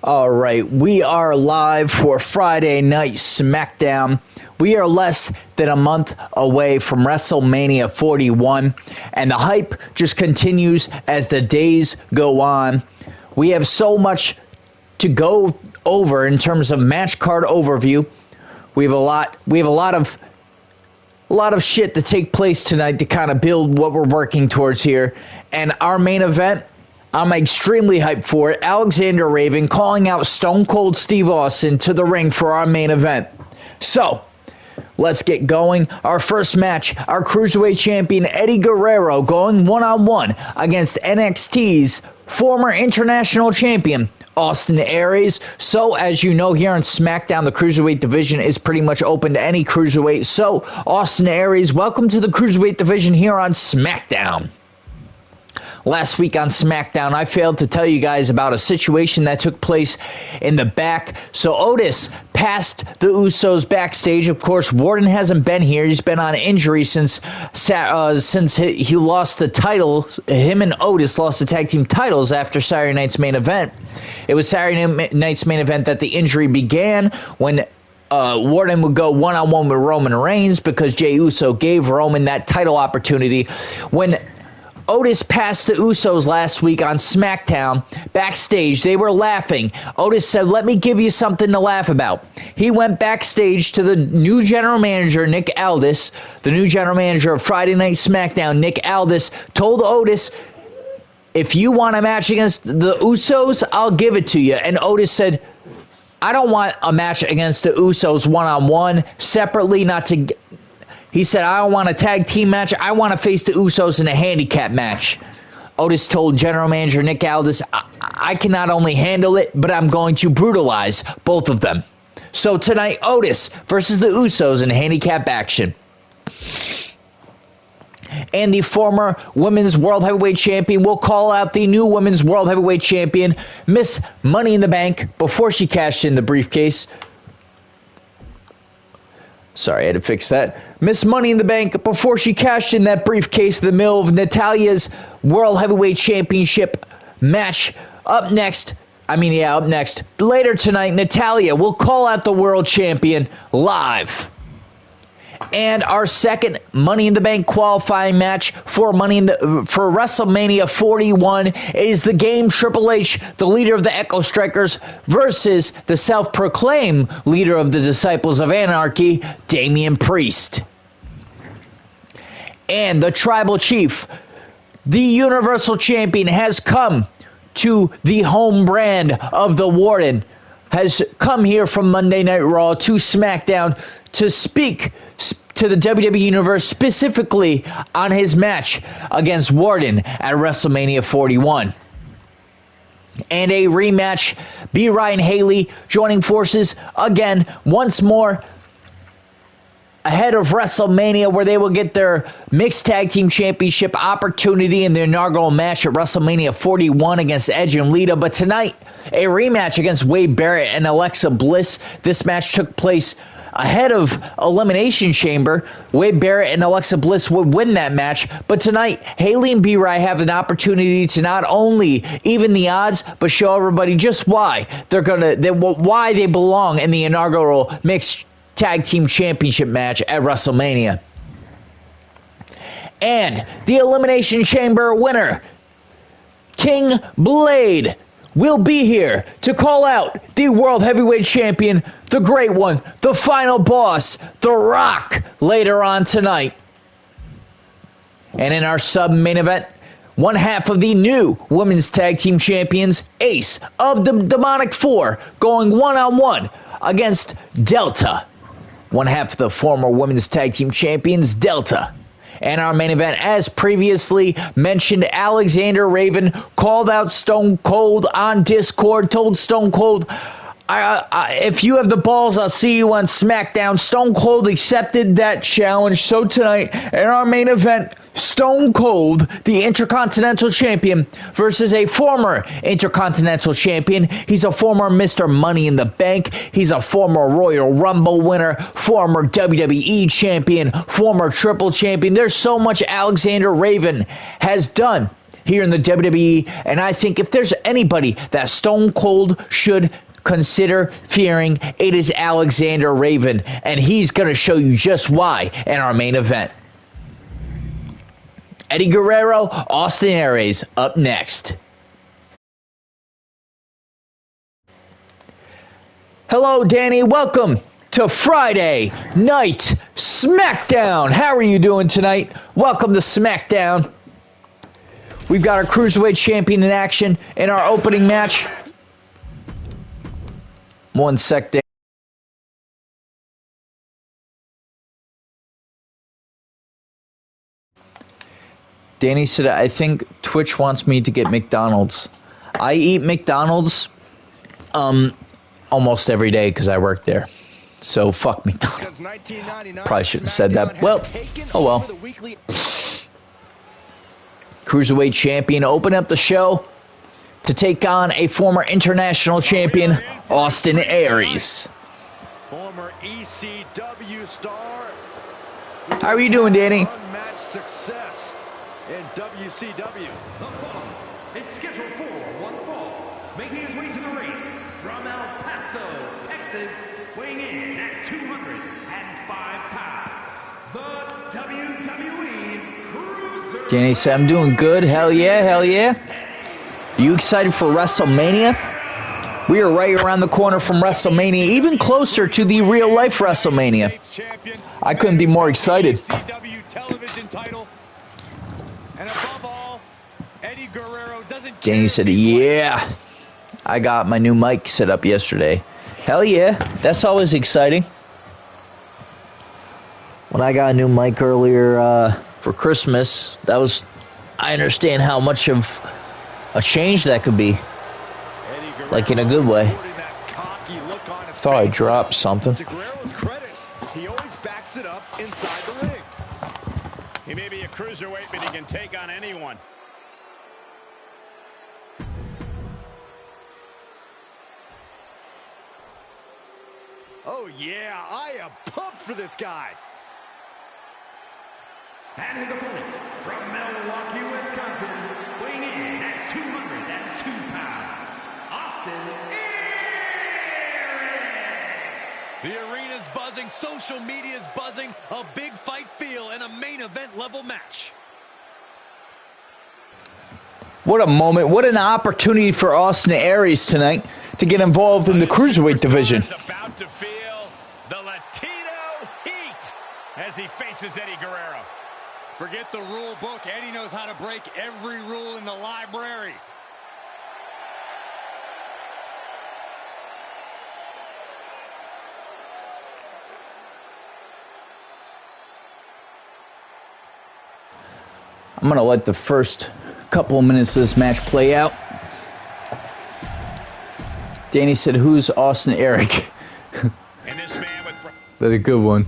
All right, we are live for Friday Night Smackdown. We are less than a month away from WrestleMania 41, and the hype just continues as the days go on. We have so much to go over in terms of match card overview. We have a lot of shit to take place tonight to kind of build what we're working towards here. And our main event, I'm extremely hyped for it. Alexander Raven calling out Stone Cold Steve Austin to the ring for our main event. So, let's get going. Our first match, our Cruiserweight Champion Eddie Guerrero going one-on-one against NXT's former International Champion Austin Aries. So, as you know, here on SmackDown, the Cruiserweight division is pretty much open to any Cruiserweight. So, Austin Aries, welcome to the Cruiserweight division here on SmackDown. Last week on SmackDown, I failed to tell you guys about a situation that took place in the back. So Otis passed the Usos backstage. Of course, Warden hasn't been here. He's been on injury since he lost the title. Him and Otis lost the tag team titles after Saturday night's main event. It was Saturday night's main event that the injury began when Warden would go one-on-one with Roman Reigns because Jey Uso gave Roman that title opportunity. When Otis passed the Usos last week on SmackDown. Backstage, they were laughing. Otis said, "Let me give you something to laugh about." He went backstage to the new general manager, Nick Aldis, the new general manager of Friday Night SmackDown. Nick Aldis told Otis, "If you want a match against the Usos, I'll give it to you." And Otis said, "I don't want a match against the Usos one-on-one, separately, He said, "I don't want a tag team match. I want to face the Usos in a handicap match." Otis told general manager Nick Aldis, I can not only handle it, but I'm going to brutalize both of them." So tonight, Otis versus the Usos in handicap action. And the former Women's World Heavyweight Champion will call out the new Women's World Heavyweight Champion, Miss Money in the Bank, before she cashed in the briefcase. Sorry, I had to fix that. Miss Money in the Bank, before she cashed in that briefcase in the middle of Natalia's World Heavyweight Championship match. Up next, later tonight, Natalya will call out the World Champion live. And our second Money in the Bank qualifying match for WrestleMania 41 is the Game Triple H, the leader of the Echo Strikers, versus the self-proclaimed leader of the Disciples of Anarchy, Damian Priest. And the Tribal Chief, the Universal Champion, has come to the home brand of the Warden, has come here from Monday Night Raw to SmackDown to speak to the WWE Universe specifically on his match against Warden at WrestleMania 41. And a rematch, B. Ryan Haley joining forces again once more ahead of WrestleMania, where they will get their Mixed Tag Team Championship opportunity in their inaugural match at WrestleMania 41 against Edge and Lita. But tonight, a rematch against Wade Barrett and Alexa Bliss. This match took place ahead of Elimination Chamber. Wade Barrett and Alexa Bliss would win that match, but tonight, Haley and B-Ray have an opportunity to not only even the odds, but show everybody just why why they belong in the inaugural Mixed Tag Team Championship match at WrestleMania. And the Elimination Chamber winner, King Blade, will be here to call out the World Heavyweight Champion, the Great One, the Final Boss, The Rock, later on tonight. And in our sub-main event, one half of the new Women's Tag Team Champions, Ace of the Demonic Four, going one-on-one against Delta. One half of the former Women's Tag Team Champions, Delta. And our main event, as previously mentioned, Alexander Raven called out Stone Cold on Discord, told Stone Cold, if you have the balls, I'll see you on SmackDown. Stone Cold accepted that challenge. So tonight, in our main event, Stone Cold, the Intercontinental Champion, versus a former Intercontinental Champion. He's a former Mr. Money in the Bank. He's a former Royal Rumble winner, former WWE Champion, former Triple Champion. There's so much Alexander Raven has done here in the WWE, and I think if there's anybody that Stone Cold should consider fearing, it is Alexander Raven, and he's going to show you just why in our main event. Eddie Guerrero, Austin Aries up next. Hello, Danny. Welcome to Friday Night Smackdown. How are you doing tonight? Welcome to Smackdown. We've got our Cruiserweight Champion in action in our opening match. One sec, Danny. Danny said, I think Twitch wants me to get McDonald's. I eat McDonald's almost every day because I work there. So fuck McDonald's. Probably shouldn't have said that. Well, oh well. Cruiserweight Champion open up the show to take on a former international champion, Austin Aries. Former ECW star. How are you doing, Danny? Unmatched success in WCW. The fall is scheduled for one fall, making his way to the ring from El Paso, Texas, weighing in at 205 pounds, the WWE Cruiser. Danny said, I'm doing good. Hell yeah, hell yeah. Are you excited for WrestleMania? We are right around the corner from WrestleMania, even closer to the real-life WrestleMania. I couldn't be more excited. Danny said, yeah, I got my new mic set up yesterday. Hell yeah, that's always exciting. When I got a new mic earlier for Christmas, I understand how much of a change that could be. Like in a good way. Thought I dropped something. To Guerrero's credit, he always backs it up inside the ring. He may be a cruiserweight, but he can take on anyone. Oh yeah, I am pumped for this guy. And his opponent from Milwaukee, Wisconsin, weighing in at 202 pounds, Austin Aries. The arena's buzzing, social media's buzzing, a big fight feel in a main event level match. What a moment, what an opportunity for Austin Aries tonight to get involved in the Cruiserweight division. About to feel the Latino heat as he faces Eddie Guerrero. Forget the rule book. Eddie knows how to break every rule in the library. I'm going to let the first couple of minutes of this match play out. Danny said, who's Austin Eric? And this man with... That's a good one.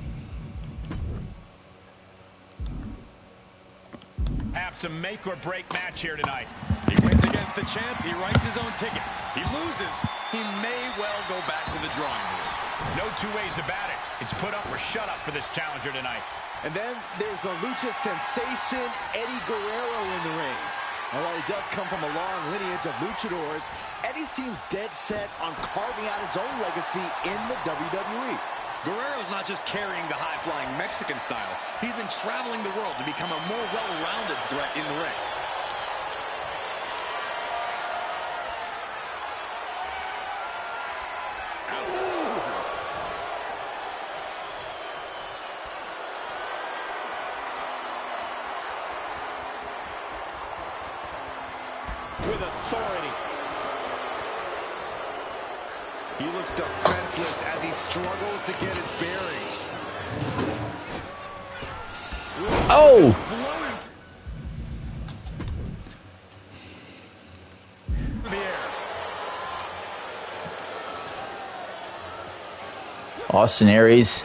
Perhaps a make-or-break match here tonight. He wins against the champ. He writes his own ticket. He loses. He may well go back to the drawing board. No two ways about it. It's put up or shut up for this challenger tonight. And then there's the lucha sensation, Eddie Guerrero in the ring. And while he does come from a long lineage of luchadors, Eddie seems dead set on carving out his own legacy in the WWE. Guerrero's not just carrying the high-flying Mexican style. He's been traveling the world to become a more well-rounded threat in the ring. With authority. He looks defenseless as he struggles to get his bearings. Oh! Austin Aries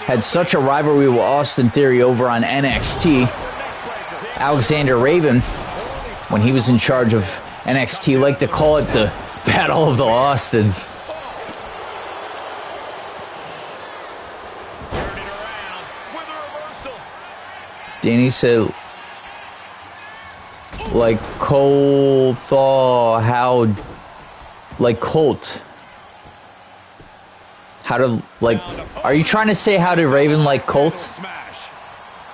had such a rivalry with Austin Theory over on NXT. Alexander Raven, when he was in charge of NXT, liked to call it the Battle of the Austins. Danny said, Like Colt, how, like Colt. How to, like, are you trying to say how to Raven like Colt?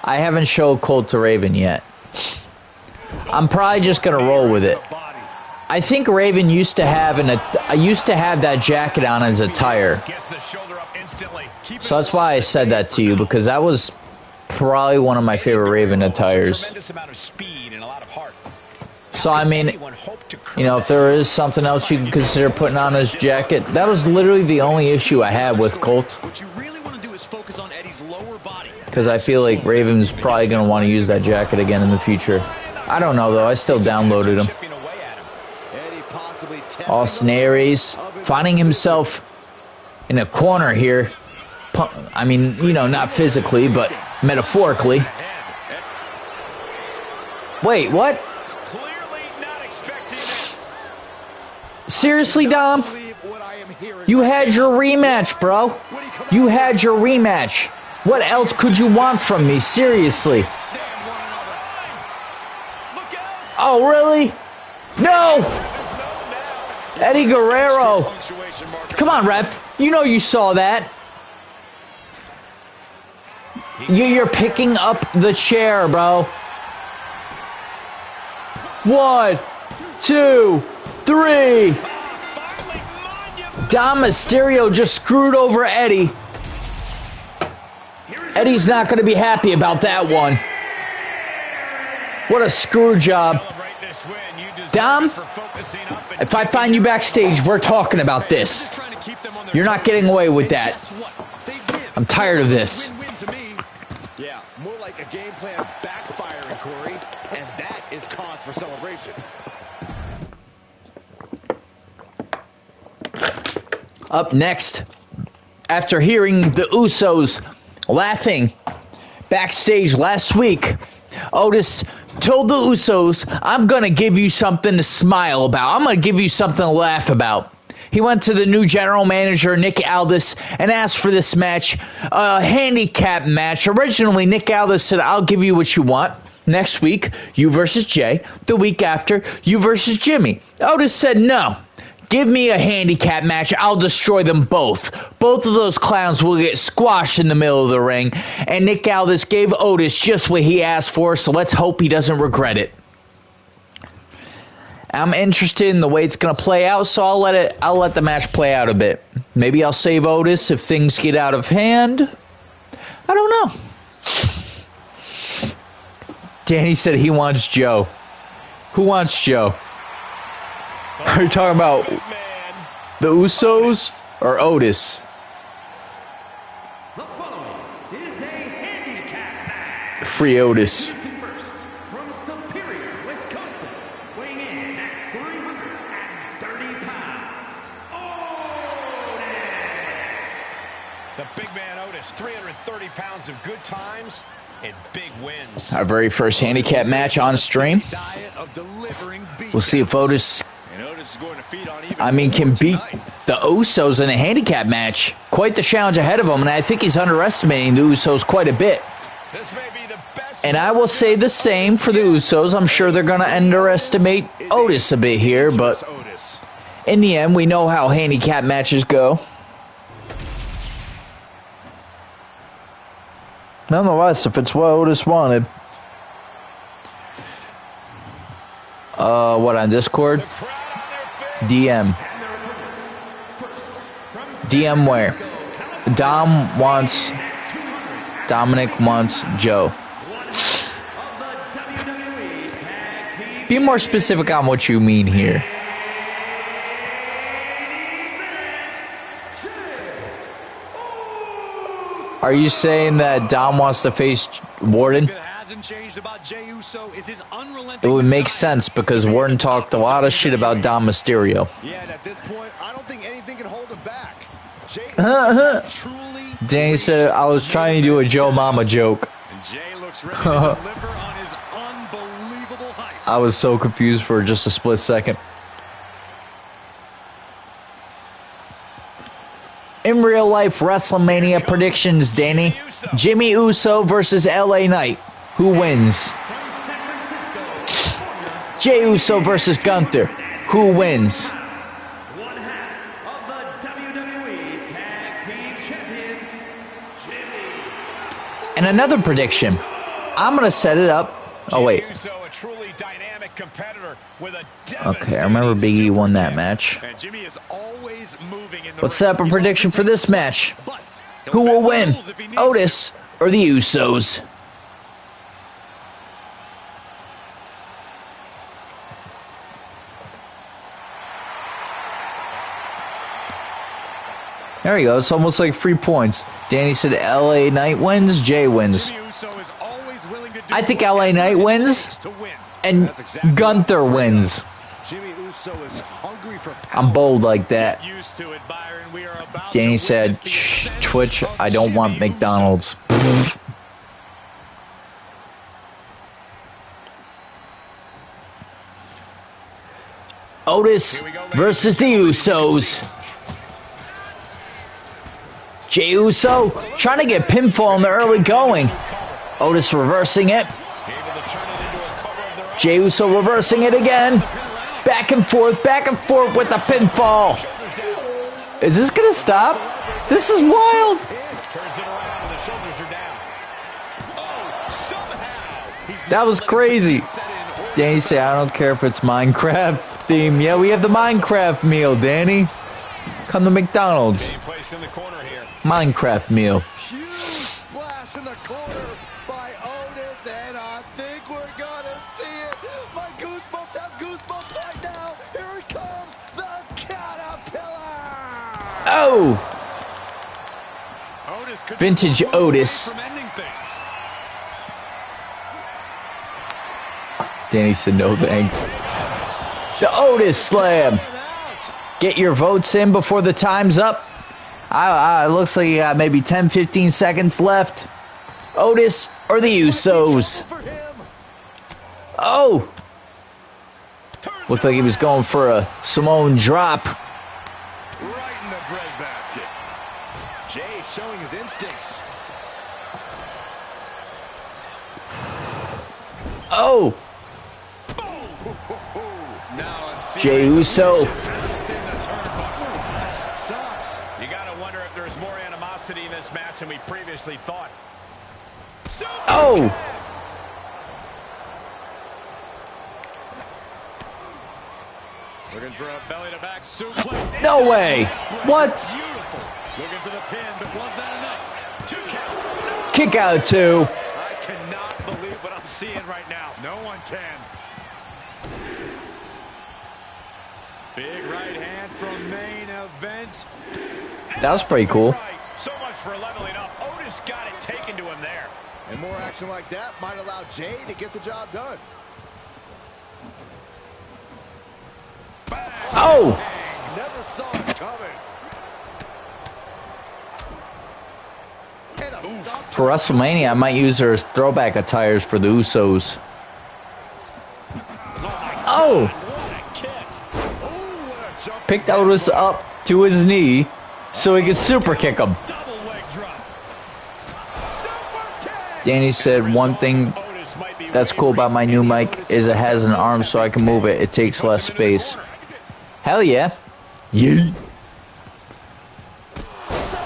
I haven't showed Colt to Raven yet. I'm probably just gonna roll with it. I think Raven used to have that jacket on as a tire. So that's why I said that to you, because that was probably one of my favorite Raven attires. So I mean, you know, if there is something else you can consider putting on his jacket, that was literally the only issue I had with Colt. Because I feel like Raven's probably going to want to use that jacket again in the future. I don't know though, I still downloaded him. Austin Aries finding himself in a corner here. I mean, you know, not physically, but metaphorically. Wait, what? Seriously, Dom? You had your rematch, bro. You had your rematch. What else could you want from me? Seriously. Oh, really? No! Eddie Guerrero. Come on, ref. You know you saw that. You're picking up the chair, bro. 1, 2, 3. Dom Mysterio just screwed over Eddie. Eddie's not going to be happy about that one. What a screw job. Dom, if I find you backstage, we're talking about this. You're not getting away with that. I'm tired of this. Yeah, more like a game plan backfiring, Corey, and that is cause for celebration. Up next, after hearing the Usos laughing backstage last week, Otis told the Usos, I'm going to give you something to smile about. I'm going to give you something to laugh about. He went to the new general manager, Nick Aldis, and asked for this match, a handicap match. Originally, Nick Aldis said, I'll give you what you want. Next week, you versus Jay. The week after, you versus Jimmy. Otis said, no. Give me a handicap match. I'll destroy them both. Both of those clowns will get squashed in the middle of the ring. And Nick Aldis gave Otis just what he asked for, so let's hope he doesn't regret it. I'm interested in the way it's going to play out, so I'll let the match play out a bit. Maybe I'll save Otis if things get out of hand. I don't know. Danny said he wants Joe. Who wants Joe? Are you talking about the Usos or Otis? The following is a handicap match. Free Otis. First, from Superior, Wisconsin, weighing in at 330 pounds, Otis. The big man Otis, 330 pounds of good times and big wins. Our very first handicap match on stream. We'll see if Otis, can beat the Usos in a handicap match. Quite the challenge ahead of him, and I think he's underestimating the Usos quite a bit. This may be the best. And I will say the same for the Usos. I'm sure they're going to underestimate Otis a bit here, but in the end, we know how handicap matches go. Nonetheless, if it's what Otis wanted. What, on Discord? DM. DM where? Dominic wants Joe. Be more specific on what you mean here. Are you saying that Dom wants to face Warden? It would make sense because Warden talked a lot of shit about Dom Mysterio. Yeah, and at this point, I don't think anything can hold him back. Danny said I was trying to do a Joe Mama joke. Jay looks ready to deliver on his unbelievable hype. I was so confused for just a split second. In real life WrestleMania predictions, Danny. Jimmy Uso versus LA Knight. Who wins? Jey Uso versus Gunther. Who wins? One half of the WWE Tag Team Champions, Jimmy. And another prediction. I'm going to set it up. Oh, wait. Jey Uso, a truly dynamic competitor with a Okay, I remember Big E won that match. And Jimmy is always moving in the Let's set up a prediction for this match. But Who will win? Otis or the Usos? There you go. It's almost like 3 points. Danny said LA Knight wins, Jay wins. I think LA Knight wins, and Gunther wins. Jimmy Uso is hungry for power. I'm bold like that. Used to it, Byron. We are about Danny to said, witness the "Shh, ascent Twitch, of I don't want Jimmy McDonald's." Otis versus the Usos. Jey Uso trying to get pinfall in the early going. Otis reversing it. Jey Uso reversing it again. Back and forth with the pinfall. Is this going to stop? This is wild. That was crazy. Danny say, I don't care if it's Minecraft theme. Yeah, we have the Minecraft meal, Danny. Come to McDonald's. Minecraft meal. Huge splash in the corner by Otis, and I think we're gonna see it. My goosebumps have goosebumps right now. Here it comes, the Caterpillar. Oh! Otis could Vintage be Otis. from ending things. Danny said no thanks. The Otis Slam. Get your votes in before the time's up. It looks like you got maybe 10-15 seconds left. Otis or the Usos? Oh! Looked like he was going for a Samoan drop. Right in the breadbasket. Jay showing his instincts. Oh! Jey Uso. You gotta wonder if there's more animosity in this match than we previously thought. Oh! Looking for a belly-to-back suplex. No way! What? Beautiful. Looking for the pin, but was that enough? 2 count. Kick out 2. I cannot believe what I'm seeing right now. No one can. Big right hand from main event. That was pretty cool. So much for leveling up. Otis got it taken to him there. And more action like that might allow Jay to get the job done. Oh! Never saw it coming. And a stop For WrestleMania, I might use their throwback attires for the Usos. Oh! Picked Otis up to his knee so he could super kick him. Double leg drop. Danny said one thing that's cool about my new mic is it has an arm so I can move it. It takes less space. Hell yeah. Yeet.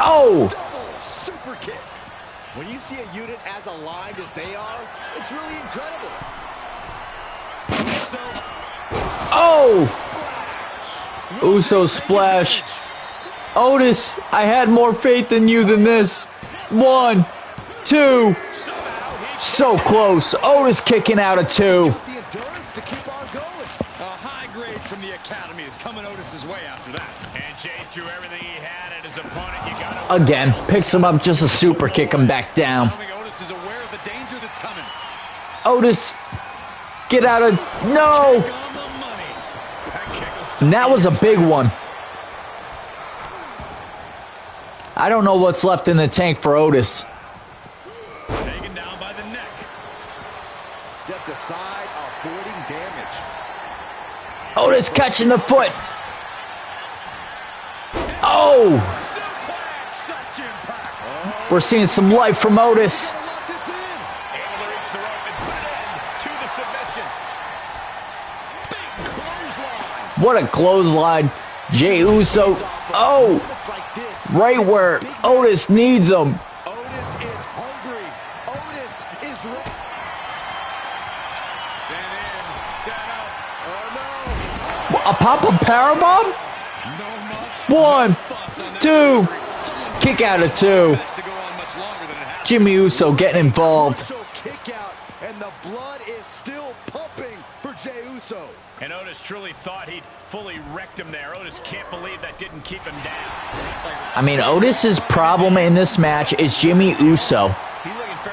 Oh! double super kick. When you see a unit as aligned as they are, it's really incredible. Oh! Uso splash. Otis, I had more faith in you than this. 1, 2. So close. Otis kicking out of 2. The endurance to keep on going. A high grade from the academy is coming Otis's way after that. And Jay threw everything he had at his opponent. You gotta Again, picks him up just a super kick him back down. I think Otis is aware of the danger that's coming. Otis, get out of... No! On the money. That kick was And that was a big one. I don't know what's left in the tank for Otis. taken down by the neck. Stepped aside, avoiding damage. Otis catching the foot. Oh! Suplex, such impact. We're seeing some life from Otis. Lock this in. able to reach the rope and put an end to the submission. What a clothesline. Jey Uso. Oh, right where Otis needs him. Otis is hungry. Otis is ready. Set in, set up. Oh, no. A pop-up powerbomb? 1, 2. Kick out of 2. Jimmy Uso getting involved. Uso kick out, and the blood is still pumping for Jey Uso. And Otis truly thought he'd fully wrecked him there. Otis can't believe that didn't keep him down. I mean, Otis's problem in this match is Jimmy Uso.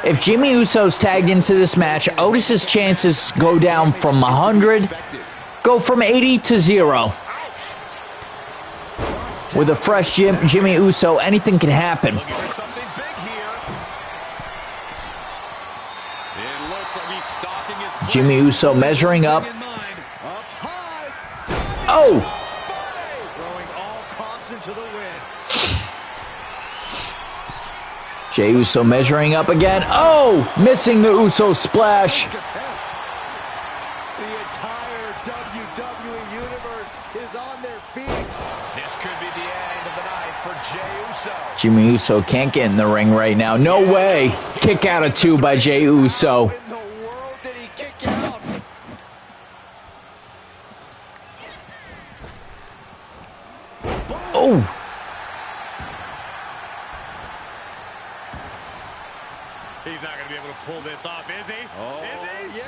If Jimmy Uso's tagged into this match, Otis's chances go down from 100, go from 80 to 0. With a fresh Jimmy Uso, anything can happen. Looking for something big here. It looks like he's stalking his prey. Jimmy Uso measuring up. In mind. Up high. Oh! Throwing all caution to the wind. Jey Uso measuring up again. Oh! Missing the Uso splash. The entire WWE Universe is on their feet. This could be the end of the night for Jey Uso. Jimmy Uso can't get in the ring right now. No way. Kick out of 2 by Jey Uso. In the world did he kick out? Oh! He's not going to be able to pull this off, is he? Oh, Is he? yeah.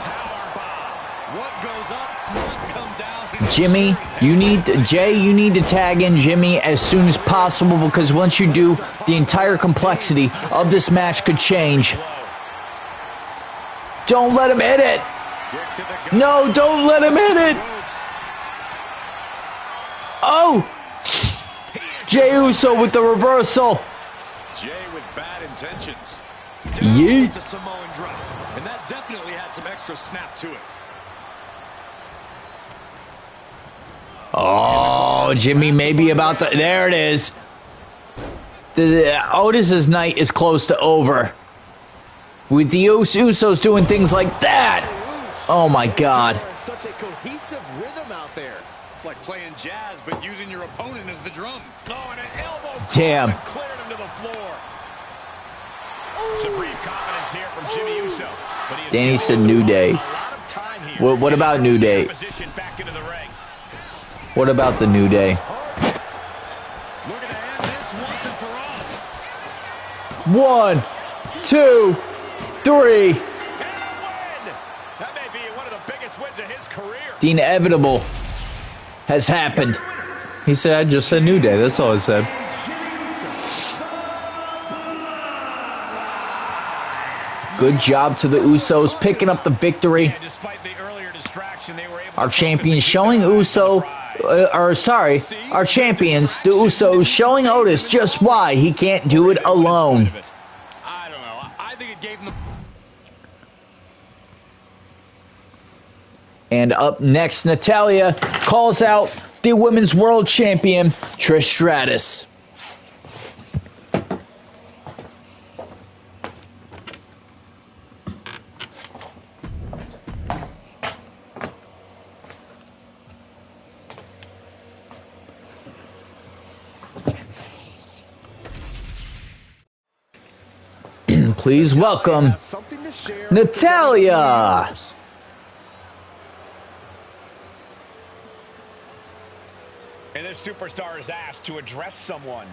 Powerbomb. What goes up must come down. Jimmy, you need to tag in Jimmy as soon as possible, because once you do, the entire complexity of this match could change. Don't let him hit it. Kick to the gut. No, don't let him hit it. Ropes. Oh! Jey Uso with the reversal. Jay with bad intentions. Yeet. With the Samoan drop. And that definitely had some extra snap to it. Oh, Jimmy may be about to... There it is. Otis's night is close to over. With the Usos doing things like that. Oh, my God. Such a cohesive rhythm out there. It's like playing jazz, but using your opponent as the drum. Oh, and an elbow. Damn. And cleared him to the floor. Supreme confidence here from Jimmy Uso. But he is Danny giving said Uso New Day. a lot of time here. What about New Day? Position back into the ring. What about the New Day? Looking to end this once and for all. 1, 2, 3. And a win! That may be one of the biggest wins of his career. The inevitable has happened. He said, I just said New Day. That's all I said. Good job to the Usos picking up the victory. And despite the earlier distraction, they were able Our to champions focus showing and keep Uso, their eyes. our champions, the Usos, showing Otis just why he can't do it alone. I don't know. I think it gave him the... And up next, Natalya calls out the Women's World Champion, Trish Stratus. Please welcome Something to share. Natalya. And this superstar is asked to address someone.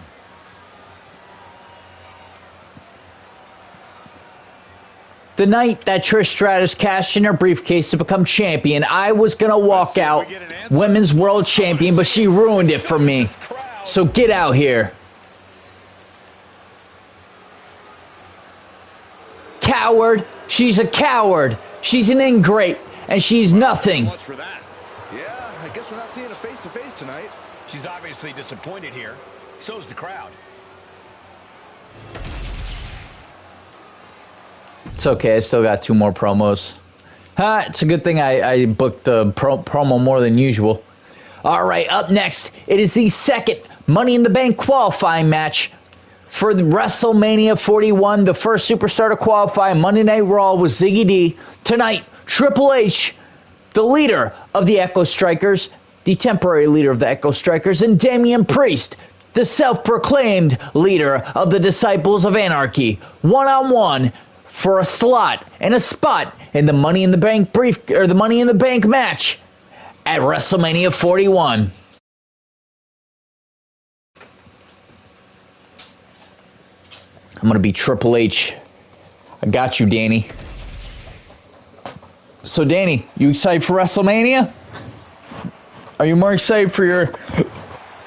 The night that Trish Stratus cashed in her briefcase to become champion, I was going to walk out Women's World Champion, but she ruined it for me. So get out here. Coward. She's a coward. She's an ingrate, and she's nothing. Much for that. Yeah, I guess we're not seeing a face-to-face tonight. She's obviously disappointed here. So's the crowd. It's okay. I still got 2 more promos. It's a good thing I booked the promo more than usual. All right, up next, it is the second Money in the Bank qualifying match for the WrestleMania 41. The first superstar to qualify Monday Night Raw was Ziggy D. Tonight, Triple H, the leader of the Echo Strikers, the temporary leader of the Echo Strikers, and Damian Priest, the self-proclaimed leader of the Disciples of Anarchy, one-on-one for a slot and a spot in the Money in the Bank the Money in the Bank match at WrestleMania 41. I'm going to be Triple H. I got you, Danny. So, Danny, you excited for WrestleMania? Are you more excited for your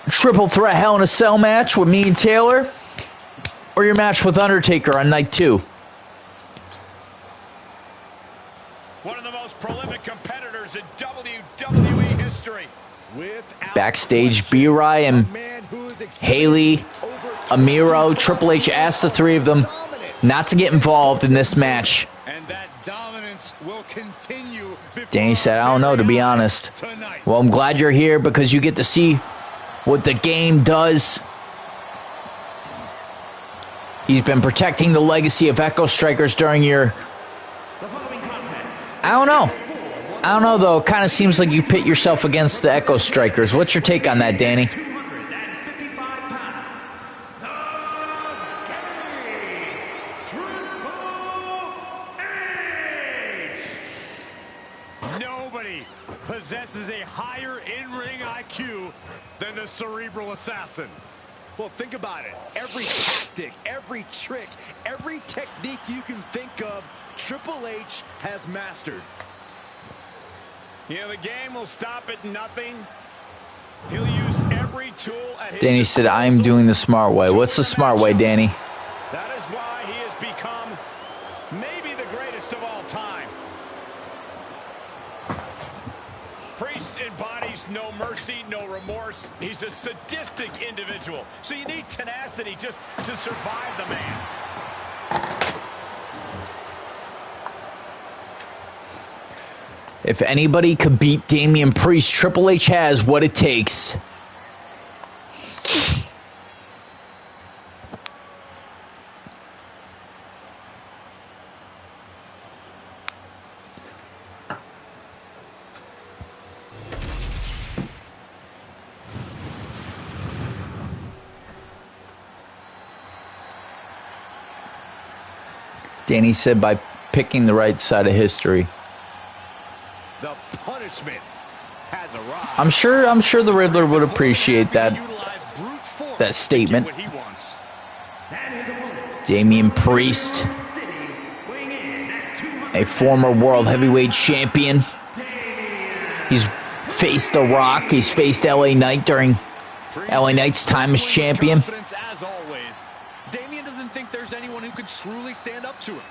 triple threat Hell in a Cell match with me and Taylor? Or your match with Undertaker on night 2? One of the most prolific competitors in WWE history. Backstage, B-Rai and Haley, Amiro, Triple H asked the three of them not to get involved in this match. And that dominance will continue. Danny said, I don't know, to be honest. Well, I'm glad you're here because you get to see what the game does. He's been protecting the legacy of Echo Strikers during your... I don't know, though. It kind of seems like you pit yourself against the Echo Strikers. What's your take on that, Danny? Nobody possesses a higher in-ring IQ than the Cerebral Assassin. Well, think about it. Every tactic, every trick, every technique you can think of, Triple H has mastered. You know, the game will stop at nothing. He'll use every tool at his Danny said, I'm doing the smart way. What's the smart way, Danny? That is why he has become maybe the greatest of all time. Priest embodies no mercy, no remorse. He's a sadistic individual. So you need tenacity just to survive the man. If anybody could beat Damian Priest, Triple H has what it takes. Danny said by picking the right side of history. The punishment has arrived. I'm sure the Riddler would appreciate that statement. Damian Priest, a former world heavyweight champion. He's faced The Rock. He's faced LA Knight during LA Knight's time as champion. As always, Damian doesn't think there's anyone who could truly stand up to him.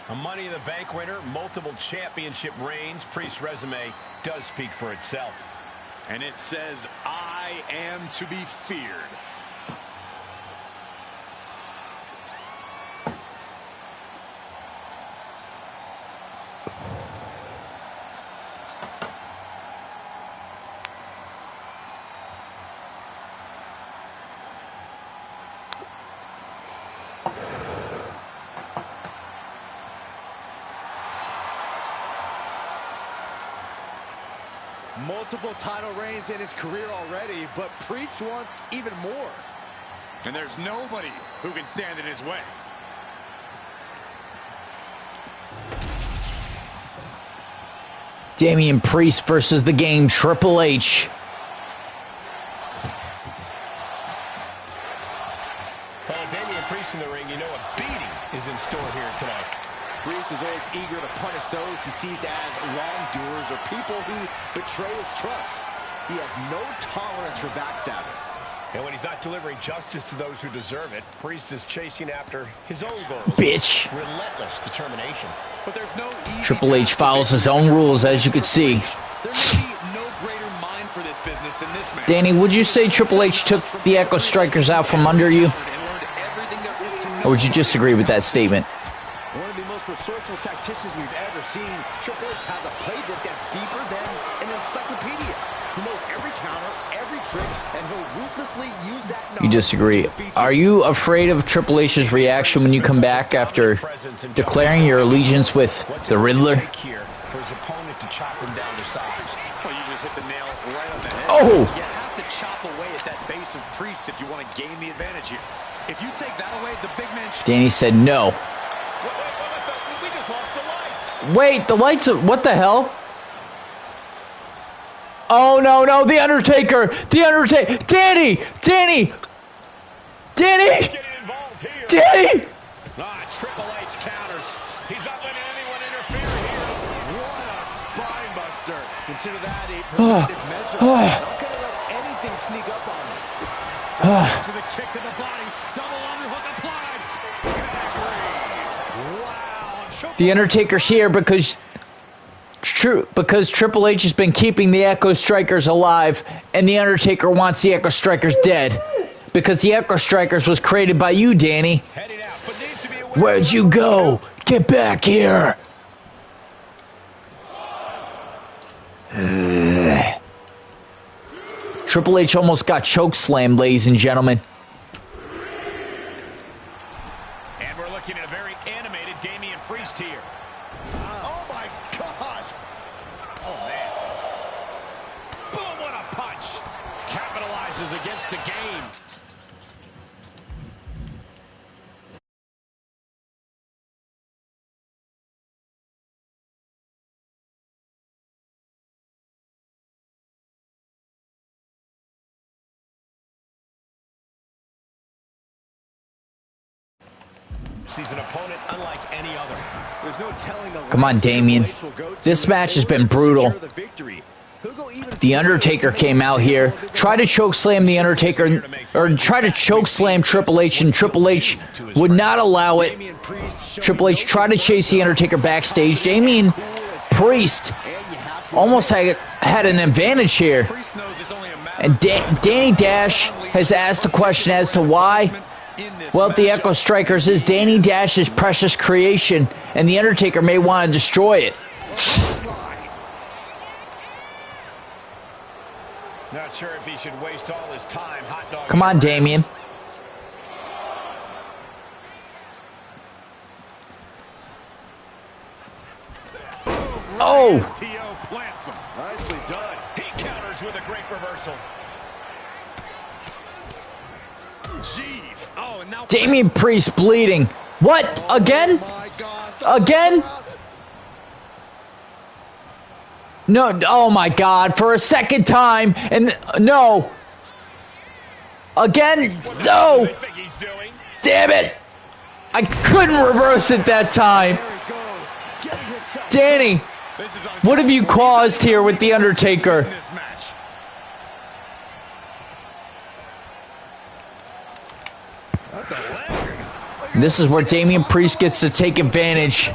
A Money in the Bank winner, multiple championship reigns. Priest's resume does speak for itself. And it says, I am to be feared. Multiple title reigns in his career already, but Priest wants even more. And there's nobody who can stand in his way. Damian Priest versus the Game, Triple H. Well, Damian Priest in the ring, you know a beating is in store here tonight. Priest is always eager to punish those he sees as wrongdoers or people who betray his trust. He has no tolerance for backstabbing. And when he's not delivering justice to those who deserve it, Priest is chasing after his own goals. Bitch. Relentless determination. But there's no easy Triple H follows his own rules, as you can see. There may be no greater mind for this business than this man. Danny, would you say Triple H took the Echo Strikers out from under you? Or would you disagree with that statement? One of the most resourceful tacticians we've ever seen. Triple H has a playbook that's deeper than an encyclopedia. He knows every counter, every trick, and he'll ruthlessly use that knowledge. You disagree. Are you afraid of Triple H's reaction when you come back after declaring your allegiance with the Riddler? For his opponent to chop him down to size. Well, you just hit the nail right on the head. Oh! You have to chop away at that base of Priest if you want to gain the advantage here. If you take that away, the big man... Danny said no. We just lost the lights. Wait, the lights are... What the hell? Oh, no, no, The Undertaker! The Undertaker! Danny! Danny! Danny! Getting involved here. Danny! Triple H counters. He's not letting anyone interfere here. What a spine buster. Consider that a preventive measure. Not going to let anything sneak up on him. To the kick to the body. Double underhook applied. Wow. The Undertaker's here because Triple H has been keeping the Echo Strikers alive, and the Undertaker wants the Echo Strikers dead. Because the Echo Strikers was created by you, Danny. Heading out, but needs to be aware. Where'd you go? Get back here! Triple H almost got chokeslammed, ladies and gentlemen. And we're looking at a very animated Damian Priest here. Oh my gosh! Oh man! Boom! What a punch! Capitalizes against the game. Sees an opponent unlike any other. There's no telling the Come on, Damien. This match has been brutal. The Undertaker came out here, tried to chokeslam the Undertaker, or tried to chokeslam Triple H, and Triple H would not allow it. Triple H tried to chase the Undertaker backstage. Damien Priest almost had an advantage here. And Danny Dash has asked the question as to why. Well, the Echo Strikers is Danny Dash's precious creation, and the Undertaker may want to destroy it. Not sure if he should waste all his time. Hot dog. Come on, Damien. Oh! T.O. plants him. Nicely done. He counters with a great reversal. Jeez. Oh, and now Damien Priest bleeding. What? Again? Again? No, oh my God, for a second time, and no. Again? No. Damn it. I couldn't reverse it that time. Danny, what have you caused here with The Undertaker? This is where Damien Priest gets to take advantage.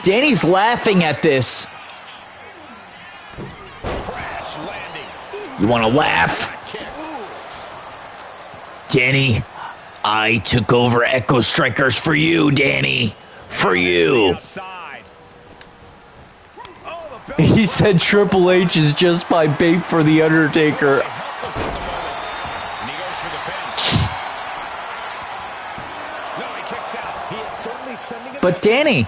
Danny's laughing at this. You want to laugh? Danny, I took over Echo Strikers for you, Danny. For you. He said Triple H is just my bait for The Undertaker. But Danny,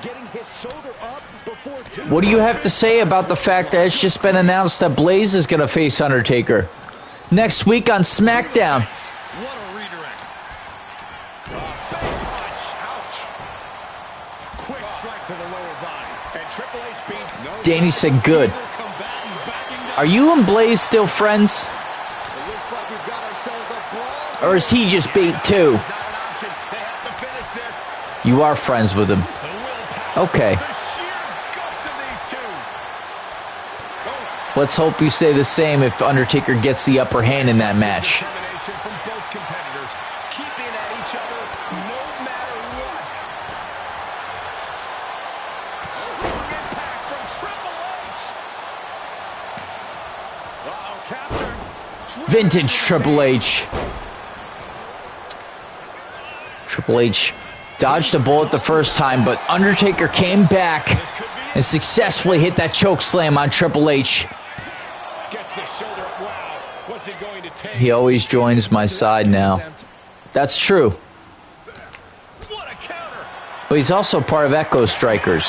what do you have to say about the fact that it's just been announced that Blaze is going to face Undertaker next week on Smackdown? What a redirect. Ouch. Quick strike to the lower body. And Triple H beat Danny said good. Are you and Blaze still friends? Or is he just bait too? You are friends with him. Okay. Let's hope you say the same if Undertaker gets the upper hand in that match. Vintage Triple H. Triple H dodged a bullet the first time, but Undertaker came back and successfully hit that choke slam on Triple H. He always joins my side now. That's true. But he's also part of Echo Strikers.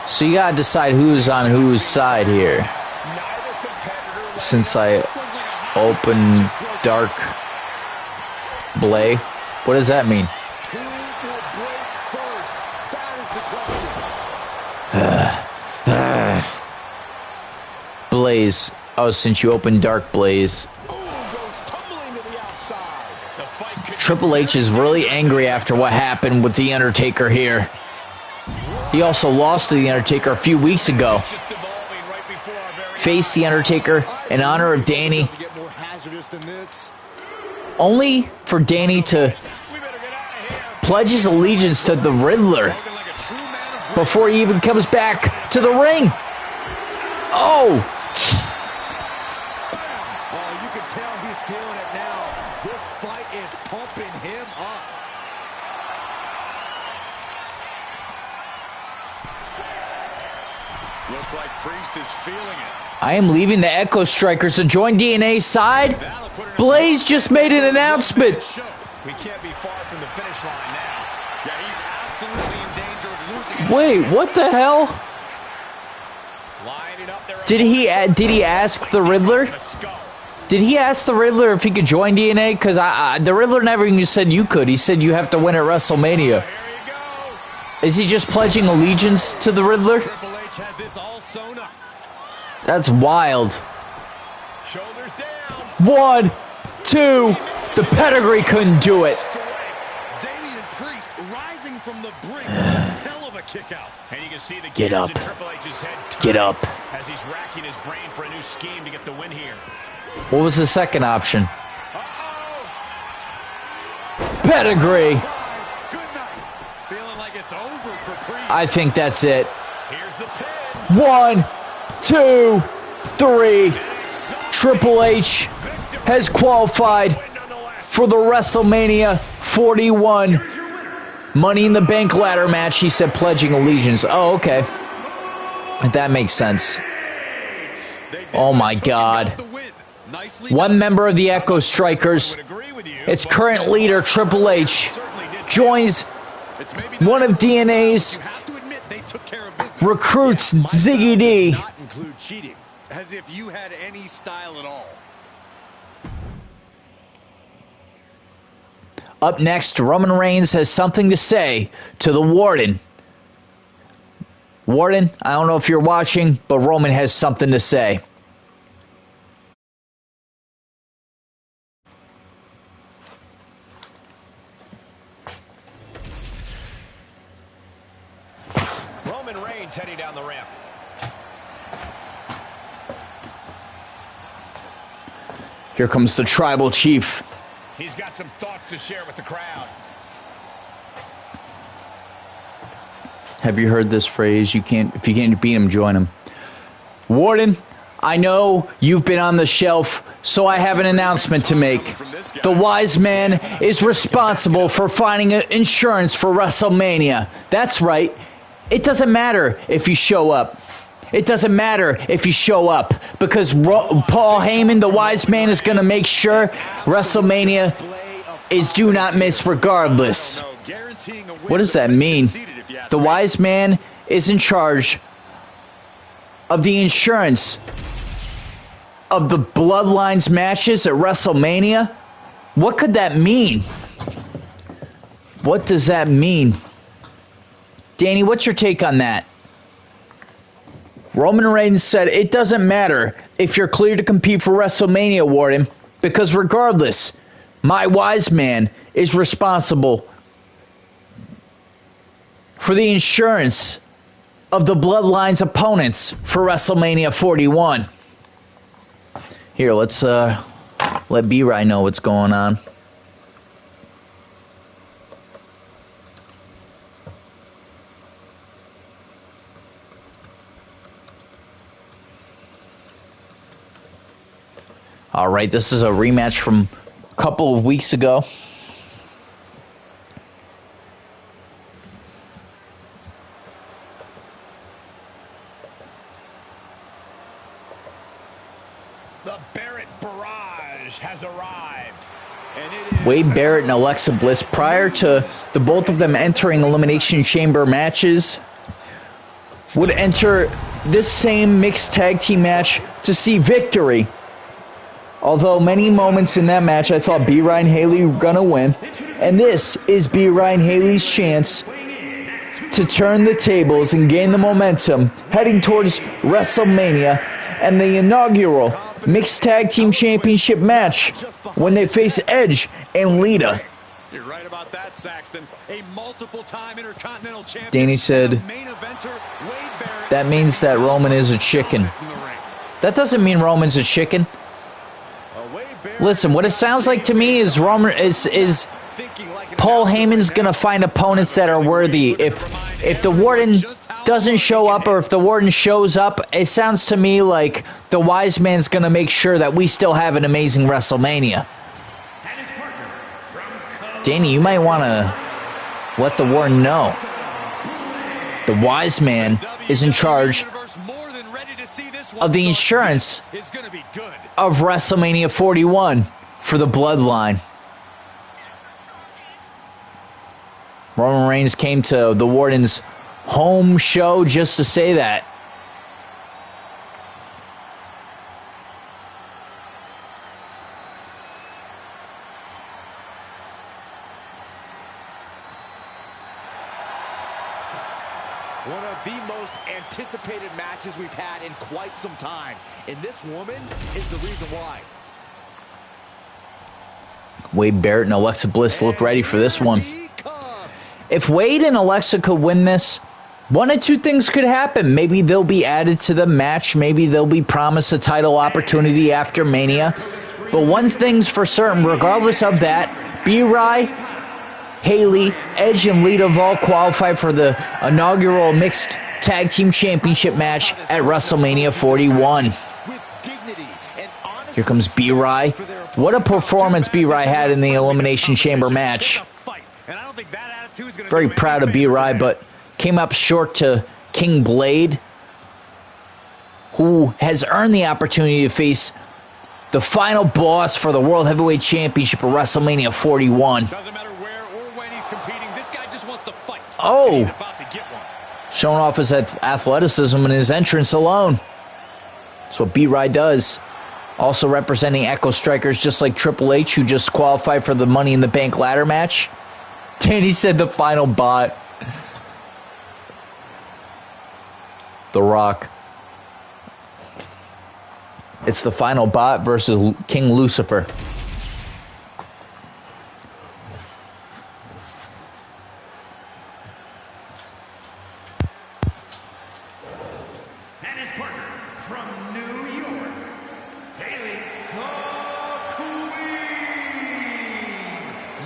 So you gotta decide who's on whose side here. Since I opened Dark Blay, what does that mean? Who will break first? That is the question. Blaze. Oh, since you opened Dark Blaze. Triple H is really angry after what happened with The Undertaker here. He also lost to The Undertaker a few weeks ago. Faced The Undertaker in honor of Danny. Only for Danny to pledge his allegiance to the Riddler before he even comes back to the ring. Oh! Oh, you can tell he's feeling it now. This fight is pumping him up. Looks like Priest is feeling it. I am leaving the Echo Strikers to join DNA's side. Blaze just made an announcement. We can't be far from the finish line now. Yeah, he's absolutely in danger of losing it. Wait, what the hell? Lining up their Did he ask the Riddler? Did he ask the Riddler if he could join DNA? Because the Riddler never even said you could. He said you have to win at WrestleMania. Here you go. Is he just pledging allegiance to the Riddler? Triple H has this all sewn up. That's wild. Shoulders down. 1, 2. The pedigree couldn't do it. Damian Priest rising from the brink. Hell of a kick out. And you can see the Get gears up. in Triple H's head Get up. as he's racking his brain for a new scheme to get the win here. What was the second option? Uh-oh. Pedigree. Good night. Feeling like it's over for Priest. I think that's it. Here's the pin. 1, 2, 3. Triple H has qualified for the WrestleMania 41 Money in the Bank ladder match. He said pledging allegiance. Oh, okay. That makes sense. Oh my God. One member of the Echo Strikers, its current leader Triple H, joins one of DNA's recruits, Ziggy D. Not include cheating, as if you had any style at all. Up next, Roman Reigns has something to say to the Warden. Warden, I don't know if you're watching, but Roman has something to say. Roman Reigns heading down the ramp. Here comes the Tribal Chief. He's got some thoughts to share with the crowd. Have you heard this phrase? If you can't beat him, join him. Warden, I know you've been on the shelf, so I have an announcement to make. The Wise Man is responsible for finding insurance for WrestleMania. That's right. It doesn't matter if you show up. It doesn't matter if you show up, because Paul Heyman, the Wise Man, is going to make sure WrestleMania is do not miss regardless. What does that mean? The Wise Man is in charge of the insurance of the Bloodlines matches at WrestleMania? What could that mean? What does that mean? Danny, what's your take on that? Roman Reigns said it doesn't matter if you're cleared to compete for WrestleMania, Warden, because regardless, my Wise Man is responsible for the insurance of the Bloodline's opponents for WrestleMania 41. Here, let's let B-Rye know what's going on. All right, this is a rematch from a couple of weeks ago. The Barrett Barrage has arrived. Wade Barrett and Alexa Bliss, prior to the both of them entering Elimination Chamber matches, would enter this same mixed tag team match to see victory. Although many moments in that match I thought B. Ryan Haley were going to win. And this is B. Ryan Haley's chance to turn the tables and gain the momentum heading towards WrestleMania and the inaugural Mixed Tag Team Championship match when they face Edge and Lita. You're right about that, Saxton. A multiple-time Intercontinental Champion. Danny said, that means that Roman is a chicken. That doesn't mean Roman's a chicken. Listen, what it sounds like to me is Roman is Paul Heyman's gonna find opponents that are worthy. If the Warden doesn't show up, or if the Warden shows up, it sounds to me like the Wise Man's gonna make sure that we still have an amazing WrestleMania. Danny, you might want to let the Warden know. The Wise Man is in charge of the insurance of WrestleMania 41 for the Bloodline. Roman Reigns came to the Warden's home show just to say that. One of the most anticipated matches we've had in quite some time. And this woman is the reason why. Wade Barrett and Alexa Bliss look ready for this one. If Wade and Alexa could win this, one of two things could happen. Maybe they'll be added to the match. Maybe they'll be promised a title opportunity after Mania. But one thing's for certain, regardless of that, B-Rye, Haley, Edge, and Lita have all qualified for the inaugural Mixed Tag Team Championship match at WrestleMania 41. Here comes B-Rye. What a performance B-Rye had in the Elimination Chamber match. Very proud of B-Rye, but came up short to King Blade, who has earned the opportunity to face the final boss for the World Heavyweight Championship at WrestleMania 41. Doesn't matter where or when he's competing, this guy just wants to fight. Oh, He's about to get one. showing off his athleticism in his entrance alone. That's what B-Rye does. Also representing Echo Strikers, just like Triple H, who just qualified for the Money in the Bank ladder match. Danny said the final bot. The Rock. It's the final bot versus King Lucifer. And his partner from New York, Haley the Queen.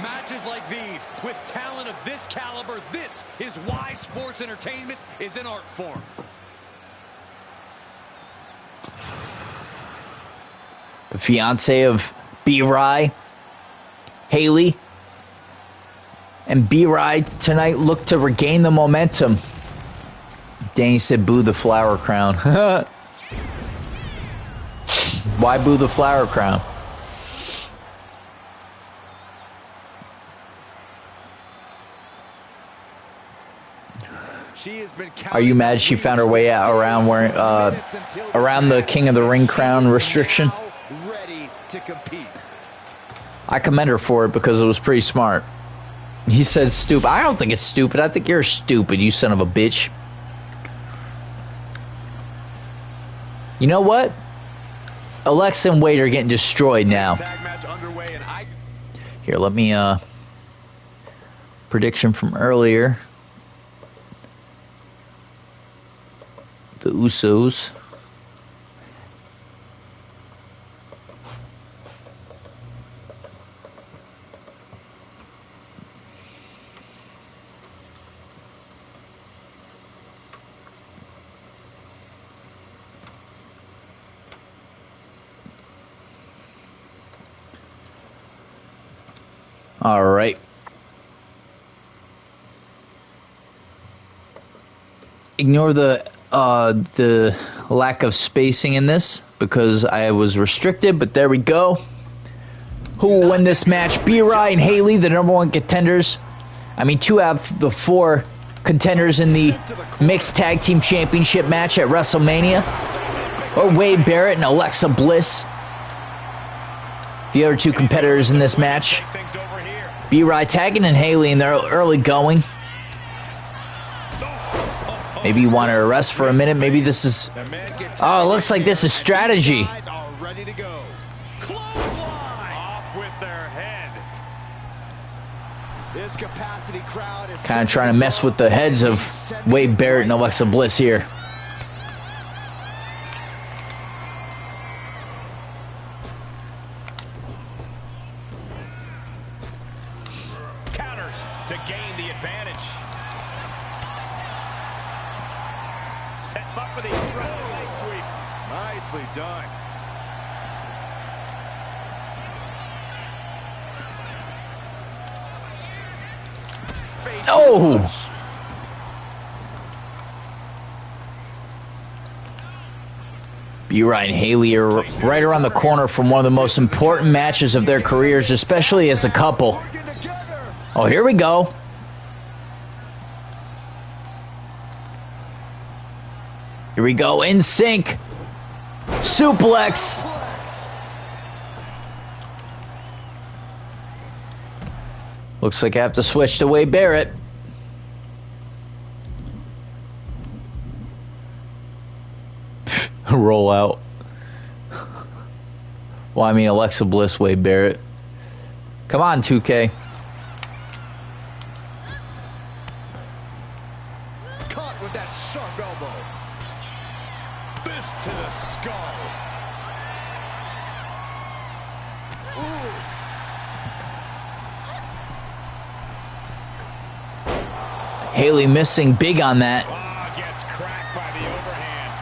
Matches like these, with talent of this caliber, this is why sports entertainment is an art form. The fiance of B-Rye, Haley, and B-Rye tonight look to regain the momentum. Danny said, boo the flower crown. Why boo the flower crown? Are you mad she found her way out around wearing around the King of the Ring crown restriction? I commend her for it because it was pretty smart. He said stupid. I don't think it's stupid. I think you're stupid, you son of a bitch. You know what? Alexa and Wade are getting destroyed now. Here, let me prediction from earlier. The Usos. All right. Ignore the lack of spacing in this because I was restricted, but there we go. Who will win this match? B-Rye and Haley, the #1 contenders. I mean, 2 out of the 4 contenders in the Mixed Tag Team Championship match at WrestleMania are Wade Barrett and Alexa Bliss. The other two competitors in this match, B-Rye tagging and Haley in their early going. Maybe you want to rest for a minute. Maybe this is... Oh, it looks like this is strategy. Kind of trying to mess with the heads of Wade Barrett and Alexa Bliss here. Counters to gain the advantage. Set up for the leg sweep. Nicely done. Oh! B-Rye and Haley are right around the corner from one of the most important matches of their careers, especially as a couple. Oh, here we go. Here we go, in sync. Suplex. Looks like I have to switch to Wade Barrett. Roll out. Well, I mean, Alexa Bliss, Wade Barrett. Come on, 2K. Caught with that sharp elbow. Fist to the skull. Haley missing big on that. Oh, gets cracked by the overhand.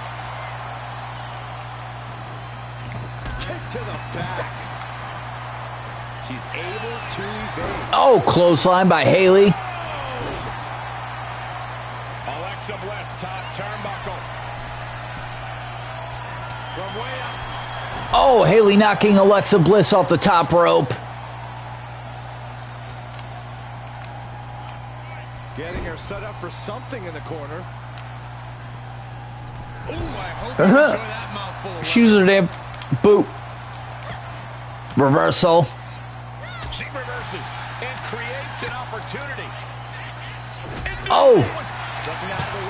Kick to the back. She's able to evade. Oh, clothesline by Haley. Alexa Bliss, top turnbuckle. From way up. Oh, Haley knocking Alexa Bliss off the top rope. Getting her set up for something in the corner. Ooh, I hope you enjoy that mouthful. She used her damn boot. Reversal. She reverses and creates an opportunity. Oh. Looking out of the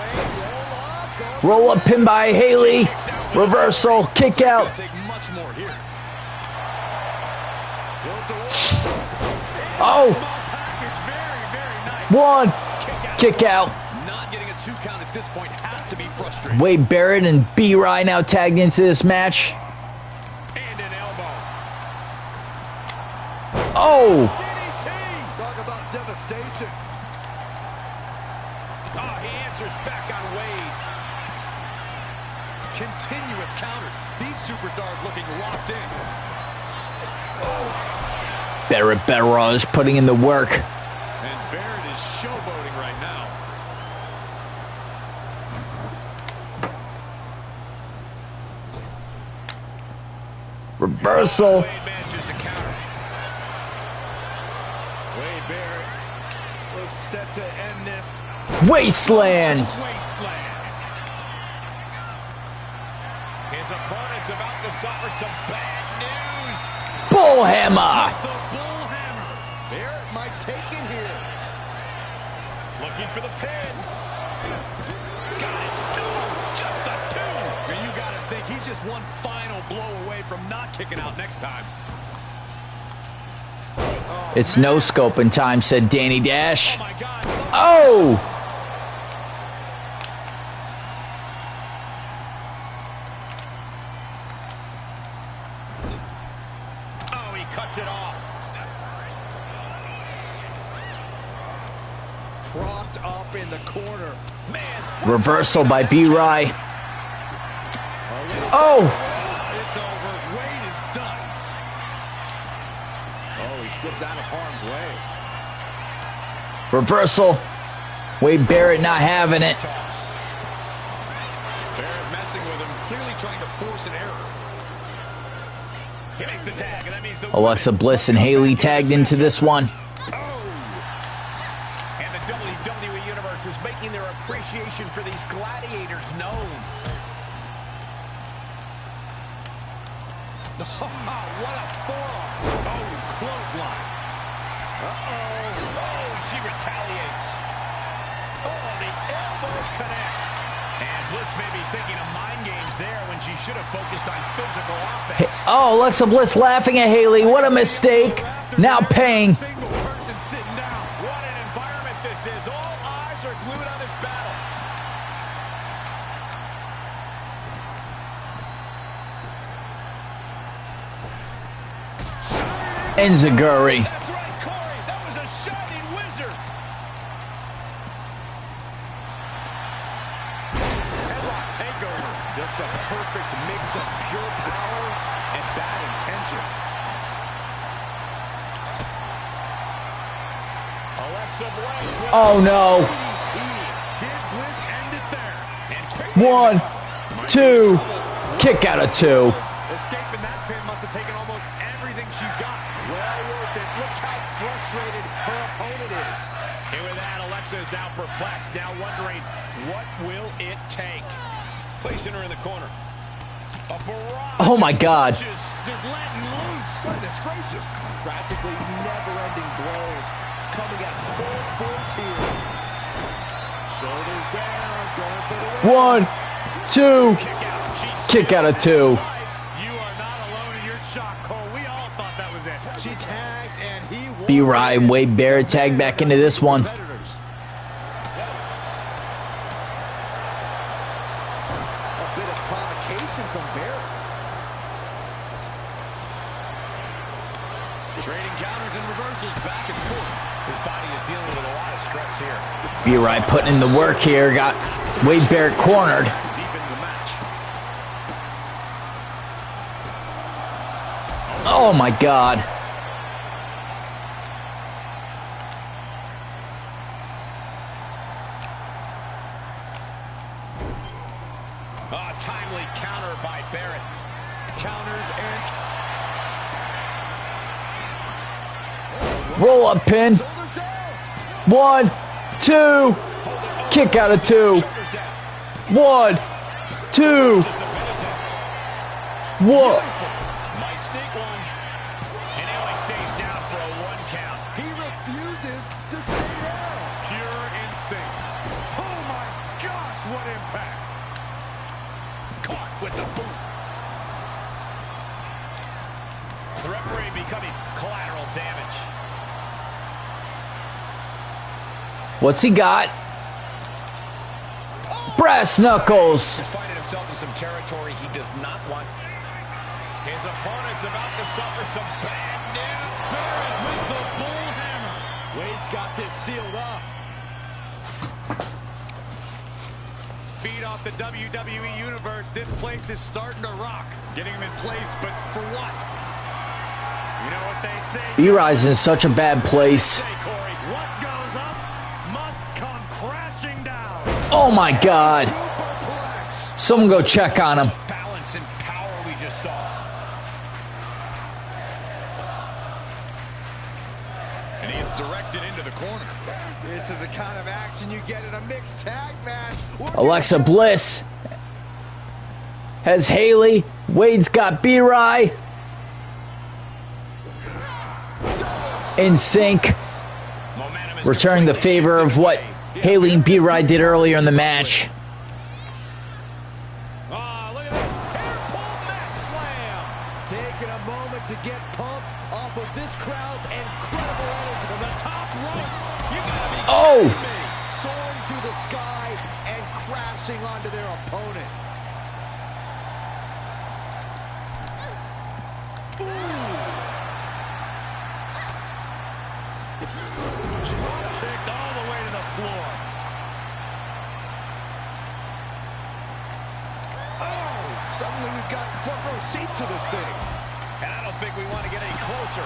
way. Roll up pin by Haley. Reversal. Kick out. It's gonna take much more here. Oh. One. Kick out. Not getting a 2 count at this point has to be frustrating. Wade Barrett and B-Rye now tagged into this match. And an elbow. Oh. DDT. Talk about devastation. Oh, he answers back on Wade. Continuous counters. These superstars looking locked in. Barrett is putting in the work. And Barrett is showboating right now. Reversal. Wade manages to counter. Wade Barrett looks set to end this. Wasteland. Wasteland. His opponent's about to suffer some bad news. Bullhammer. The bull hammer. Barrett might take it here. Looking for the pin. Got it. No, just a 2. And you got to think he's just one final blow away from not kicking out next time. It's no scoping time, said Danny Dash. Oh, my God. Oh. Oh, he cuts it off. Propped up in the corner. Man. Reversal by B-Rye. Oh. It's over. Wade is done. Oh, he slips out of harm's way. Reversal. Wade Barrett not having it. Barrett messing with him, clearly trying to force an error. He makes the tag, and that means the Alexa Bliss and Haley tagged into this one. And the WWE Universe is making their appreciation for these gladiators known. What a forearm. Oh, clothesline. Oh, she retaliates. Oh, the elbow connects. And Bliss may be thinking of mind games there when she should have focused on physical offense. Oh, Alexa Bliss laughing at Haley. What a mistake. Now paying. Single person sitting down. What an environment this is. All eyes are glued on this battle. Enziguri. That's right, Corey. That was a shining wizard. Headlock takeover. Just a perfect mix of pure power and bad intentions. Alexa Bliss. Oh, no. Did Bliss end it there? And quickly, 1, 2. Kick out of 2. escaping that pin must have taken almost everything she's got. Well worth it. Look how frustrated her opponent is. And with that, Alexa is now perplexed, now wondering, what will it take? Placing her in the corner. A barrage Oh, my God. of punches, just letting loose. Goodness gracious. Practically never-ending blows coming at full force here. Shoulders down, going for the win. 1, 2. Kick out. She's Kick out of 2. You are not alone in your shock, Cole. We all thought that was it. She tags and he won. B-Rye and Wade Barrett tag back into this one. Competitors. A bit of provocation from Barrett. Trading counters and reversals back and forth. His body is dealing with a lot of stress here. B-Rye putting in the work here. Got Wade Barrett cornered. Deep into the match. Oh, my God. A timely counter by Barrett. Counters and Roll up pin. 1, 2. Kick out of 2. 1, 2. Whoa. Might sneak one. And he only stays down for a 1 count. He refuses to stay down. pure instinct. Oh my gosh, what impact. Caught with the boot. The referee becoming collateral damage. What's he got? Brass knuckles. He's finding himself in some territory he does not want. His opponent's about to suffer some bad news. Barrett with the bull hammer. Wade's got this sealed up. Feed off the WWE Universe. This place is starting to rock. Getting him in place, but for what? You know what they say. B-Rye's in such a bad place. Say, Corey, what goes up must come crashing down. Oh, my God. Superplex. Someone go check on him. Balance and power we just saw. And he is directed into the corner. This is the kind of action you get in a mixed tag match. Alexa Bliss has Haley. Wade's got B-Rye. In sync. Momentum is Returning the completely favor of shifted what away. Haley and B-Rye did earlier in the match. Ah, look at this. Hair pull neck slam. Taking a moment to get pumped off of this crowd's incredible energy. From the top rope. You gotta be Oh! kidding me. Soaring through the sky and crashing onto their opponent. Drop kicked all the way to the floor. Oh, suddenly we've got front row seats to this thing. And I don't think we want to get any closer.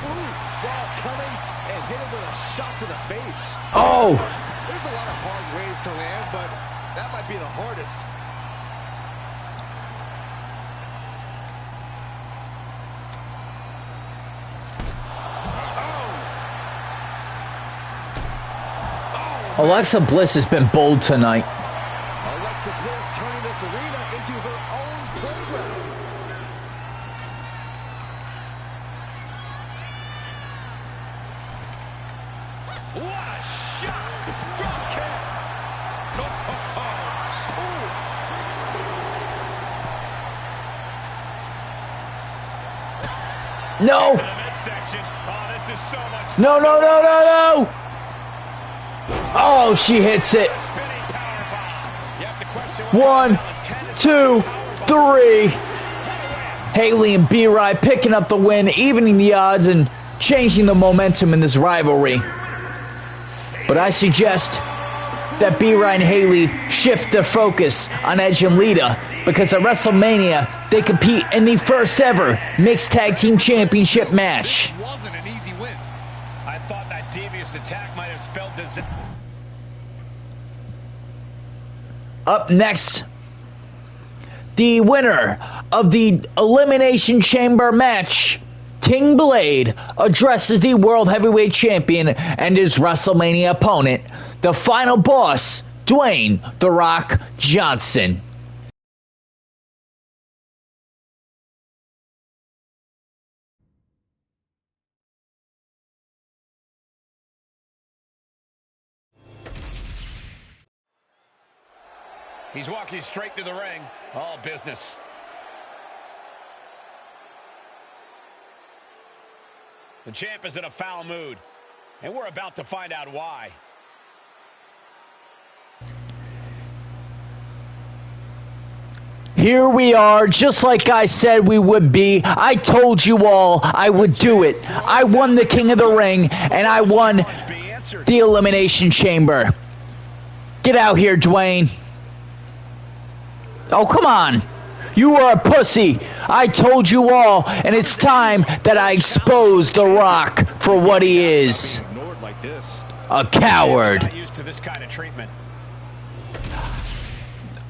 Ooh, saw it coming and hit him with a shot to the face. Oh! There's a lot of hard ways to land, but that might be the hardest. Alexa Bliss has been bold tonight. Alexa Bliss turning this arena into her own playground. What a shot! Drop kick! No! Oh, this is so much. No, no, no, no, no! Oh, she hits it. One, two, three. Haley and B-Rye picking up the win, evening the odds, and changing the momentum in this rivalry. But I suggest that B-Rye and Haley shift their focus on Edge and Lita, because at WrestleMania, they compete in the first ever Mixed Tag Team Championship match. It wasn't an easy win. I thought that devious attack might have spelled disaster. Up next, the winner of the Elimination Chamber match, King Blade, addresses the World Heavyweight Champion and his WrestleMania opponent, the final boss, Dwayne "The Rock" Johnson. He's walking straight to the ring. All business. The champ is in a foul mood, and we're about to find out why. Here we are, just like I said we would be. I told you all I would do it. I won the King of the Ring, and I won the Elimination Chamber. Get out here, Dwayne. Oh, come on. You are a pussy. I told you all, and it's time that I expose The Rock for what he is. A coward. Not used to this kind of treatment.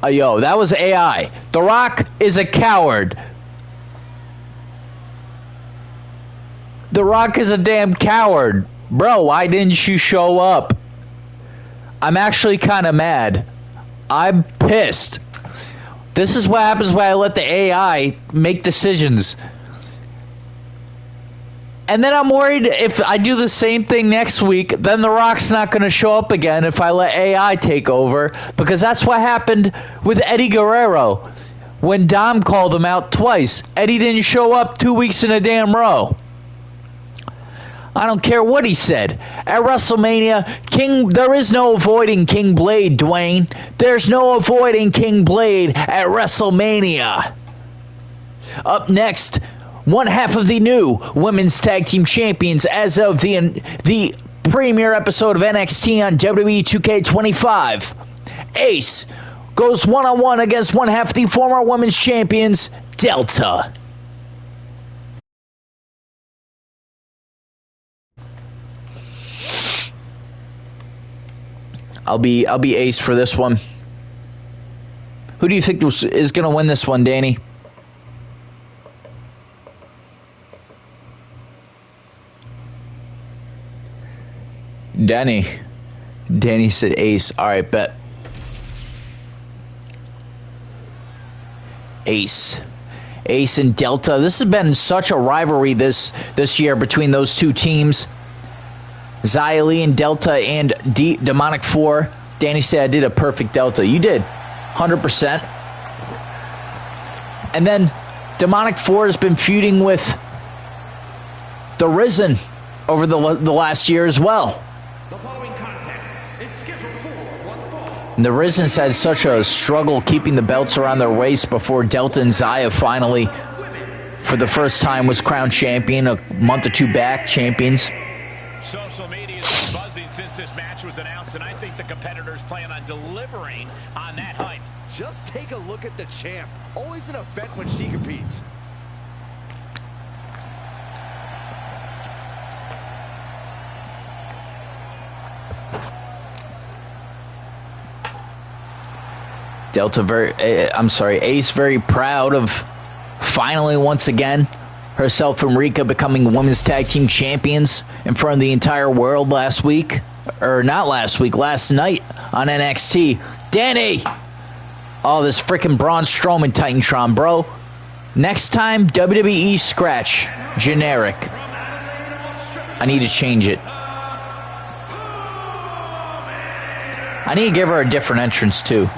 Yo, that was AI. The Rock is a coward. The Rock is a damn coward. Bro, why didn't you show up? I'm actually kind of mad. I'm pissed. This is what happens when I let the AI make decisions. And then I'm worried if I do the same thing next week, then The Rock's not going to show up again if I let AI take over. Because that's what happened with Eddie Guerrero. When Dom called him out twice, Eddie didn't show up 2 weeks in a damn row. I don't care what he said. At WrestleMania, there is no avoiding King Blade, Dwayne. There's no avoiding King Blade at WrestleMania. Up next, one half of the new Women's Tag Team Champions as of the premiere episode of NXT on WWE 2K25. Ace goes one-on-one against one half of the former Women's Champions, Delta. I'll be Ace for this one. Who do you think is going to win this one, Danny? Danny said Ace. All right, bet. Ace and Delta. This has been such a rivalry this year between those two teams. Xia Li and Delta and Demonic 4. Danny said I did a perfect Delta. You did. 100%. And then Demonic 4 has been feuding with The Risen over the last year as well. The following contest is scheduled for one fall. And The Risen's had such a struggle keeping the belts around their waist before Delta and Xia finally, for the first time, was crowned champion a month or two back, champions. Social media has been buzzing since this match was announced, and I think the competitors plan on delivering on that hype. Just take a look at the champ. Always an event when she competes. Ace very proud of finally once again herself and Rika becoming women's tag team champions in front of the entire world last night on NXT. Danny! Oh, this freaking Braun Strowman Titantron, bro. Next time, WWE scratch. Generic. I need to change it. I need to give her a different entrance, too.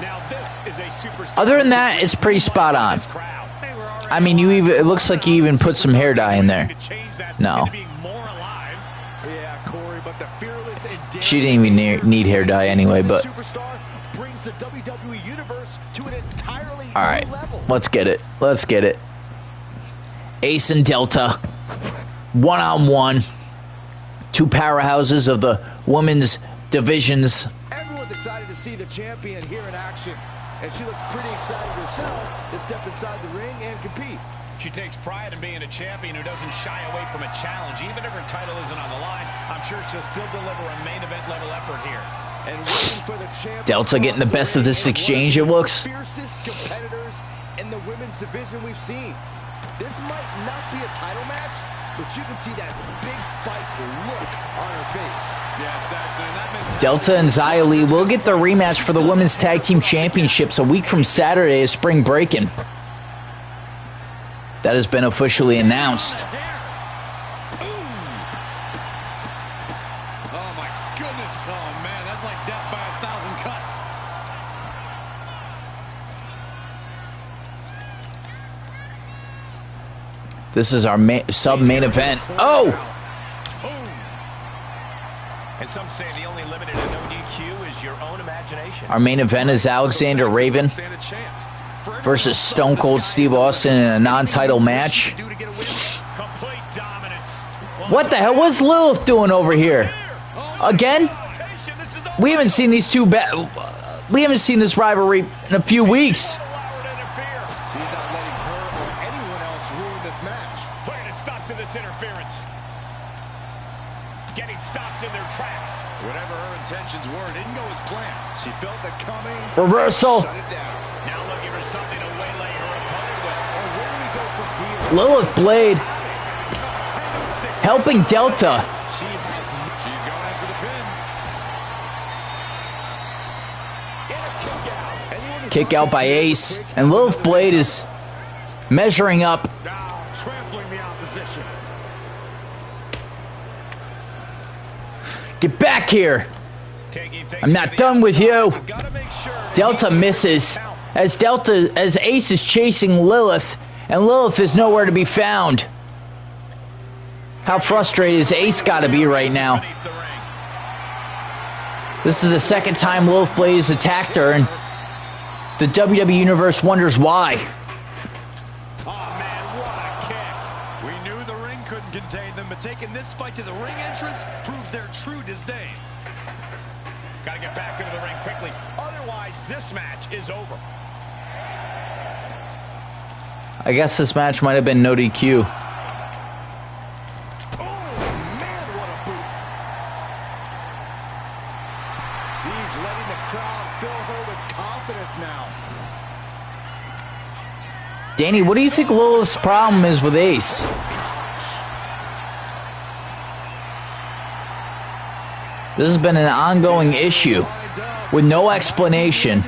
Other than that, it's pretty spot on. I mean, it looks like you even put some hair dye in there. No. She didn't even need hair dye anyway, but... Alright, let's get it. Let's get it. Ace and Delta. One-on-one. Two powerhouses of the women's divisions. Everyone's excited to see the champion here in action. And she looks pretty excited herself to step inside the ring and compete. She takes pride in being a champion who doesn't shy away from a challenge. Even if her title isn't on the line, I'm sure she'll still deliver a main event level effort here. And waiting for the champion. Delta getting the best of this exchange, it looks. Fiercest competitors in the women's division we've seen. This might not be a title match, but you can see that big fight look on her face. Yeah, Saxon, and that mentality. Delta and Xia Li will get the rematch for the Women's Tag Team Championships a week from Saturday as Spring Breakin'. That has been officially announced. Oh my goodness. Oh man, that's like death by 1,000 cuts. This is our sub-main event. Oh! And some say the only limit in a no DQ is your own imagination. Our main event is Alexander Raven versus Stone Cold Steve Austin in a non-title match. What the hell? What's Lilith doing over here? Again? We haven't seen these two we haven't seen this rivalry in a few weeks. Getting stopped in their tracks. Whatever her intentions were, didn't go as planned. She felt it coming. Reversal. Shut it down. Now looking for something to waylay her opponent with. Oh, where do we go from here? Lilith Blade helping Delta. She's going after the pin. And a kick out. Kick out by Ace. And Lilith Blade is measuring up. Now trampling the opposition. Get back here. I'm not done with you. Delta misses as Ace is chasing Lilith, and Lilith is nowhere to be found. How frustrated is Ace got to be right now? This is the second time Lilith Blade has attacked her, and the WWE Universe wonders why. Oh man, what a kick. We knew the ring couldn't contain them, but taking this fight to the ring entrance proves their true disdain. Gotta get back into the ring quickly. Otherwise, this match is over. I guess this match might have been no DQ. Oh, man, what a boot. She's letting the crowd fill her with confidence now. Danny, what do you think Lilith's problem is with Ace? This has been an ongoing issue with no explanation.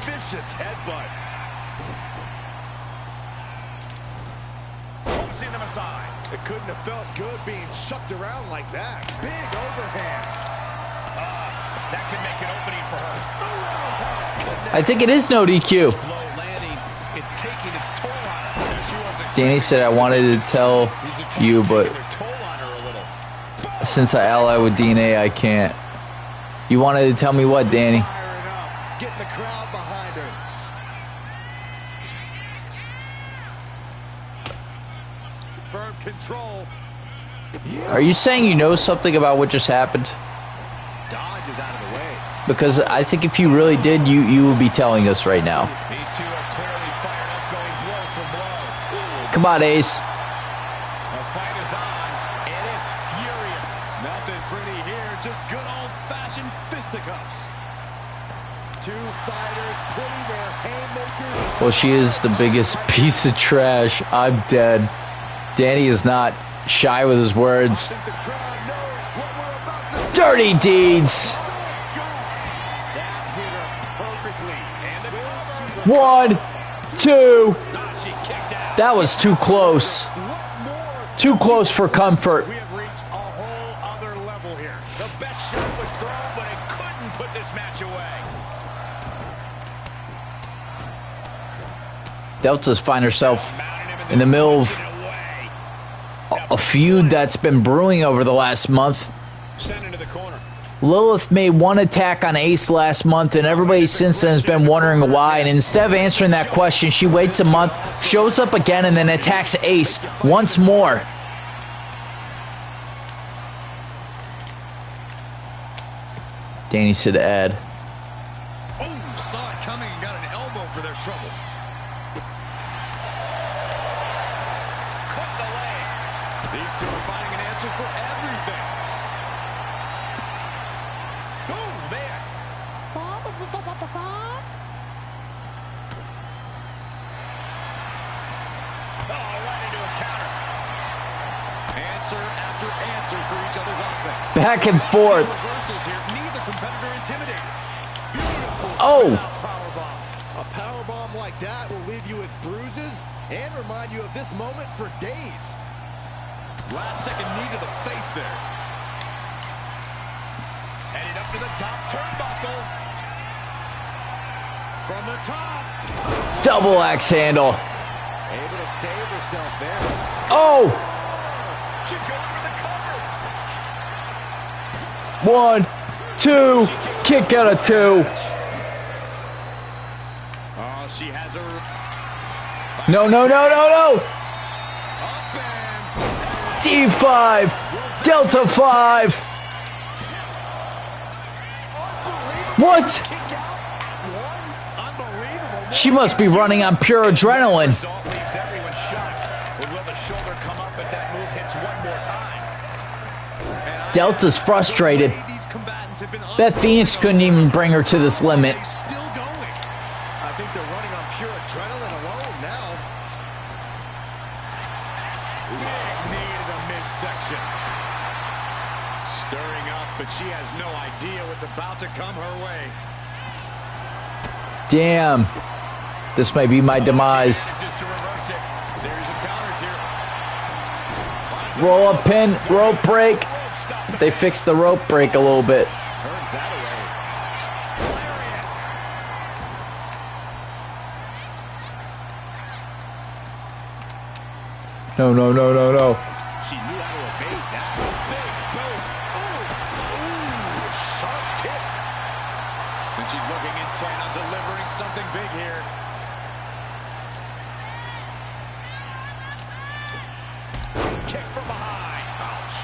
Vicious headbutt. Tossing them aside. It couldn't have felt good being chucked around like that. Big overhand. That can make an opening for her. I think it is no DQ. Low landing. It's taking its toll on her. Danny said I wanted to tell you, but since I ally with DNA, I can't. You wanted to tell me what, Danny? Firing up. Getting the crowd behind her. Firm control. Are you saying you know something about what just happened? Dodge is out of the way. Because I think if you really did, you would be telling us right now. These two are clearly fired up, going blow for blow. Come on, Ace. The fight is on, and it's furious. Nothing pretty here, just good old putting their haymakers. Well, she is the biggest piece of trash. I'm dead. Danny is not shy with his words. I think the crowd knows what we're about to see. Dirty deeds. That hit her perfectly. And 1, 2. she kicked out. That was too close. Too close for comfort. We have reached a whole other level here. The best shot was thrown, but it couldn't put this match away. Delta's find herself in the middle of a feud that's been brewing over the last month. Sent into the corner. Lilith made one attack on Ace last month, and everybody since then has been wondering why. And instead of answering that question, she waits a month, shows up again, and then attacks Ace once more. Danny said add. Oh, saw it coming and got an elbow for their trouble. Caught the leg. These two are finding an answer for everything. Oh, man. Oh, right into a counter. Answer after answer for each other's offense. Back and forth. Reversals here. Neither competitor intimidated. Beautiful Oh. powerbomb. A powerbomb like that will leave you with bruises and remind you of this moment for days. Last second knee to the face there. Headed up to the top turnbuckle. From the top. Double axe handle. Able to save herself there. Oh! She's going for the cover. 1, 2. Kick out of 2. Oh, she has her No, no, no, no, no. up and D5. Delta 5. What? Kick out at one. unbelievable. She must be running on pure adrenaline. Result leaves everyone shocked. But will the shoulder come up if that move hits one more time? And Delta's frustrated. these combatants have been Beth Phoenix couldn't even bring her to this limit. still going. I think they're running on pure adrenaline alone now. Big knee to the midsection. Stirring up, but she has no idea what's about to come her way. Damn. This may be my demise. Just to reverse it. Series of counters here. Roll up pin, rope break. Stop it. They fixed the rope break a little bit. Turns that away. No, no, no, no, no. She knew how to evade that. Big boom. Ooh, sharp kick. And she's looking intent on delivering something big here. Kick from behind. Ouch.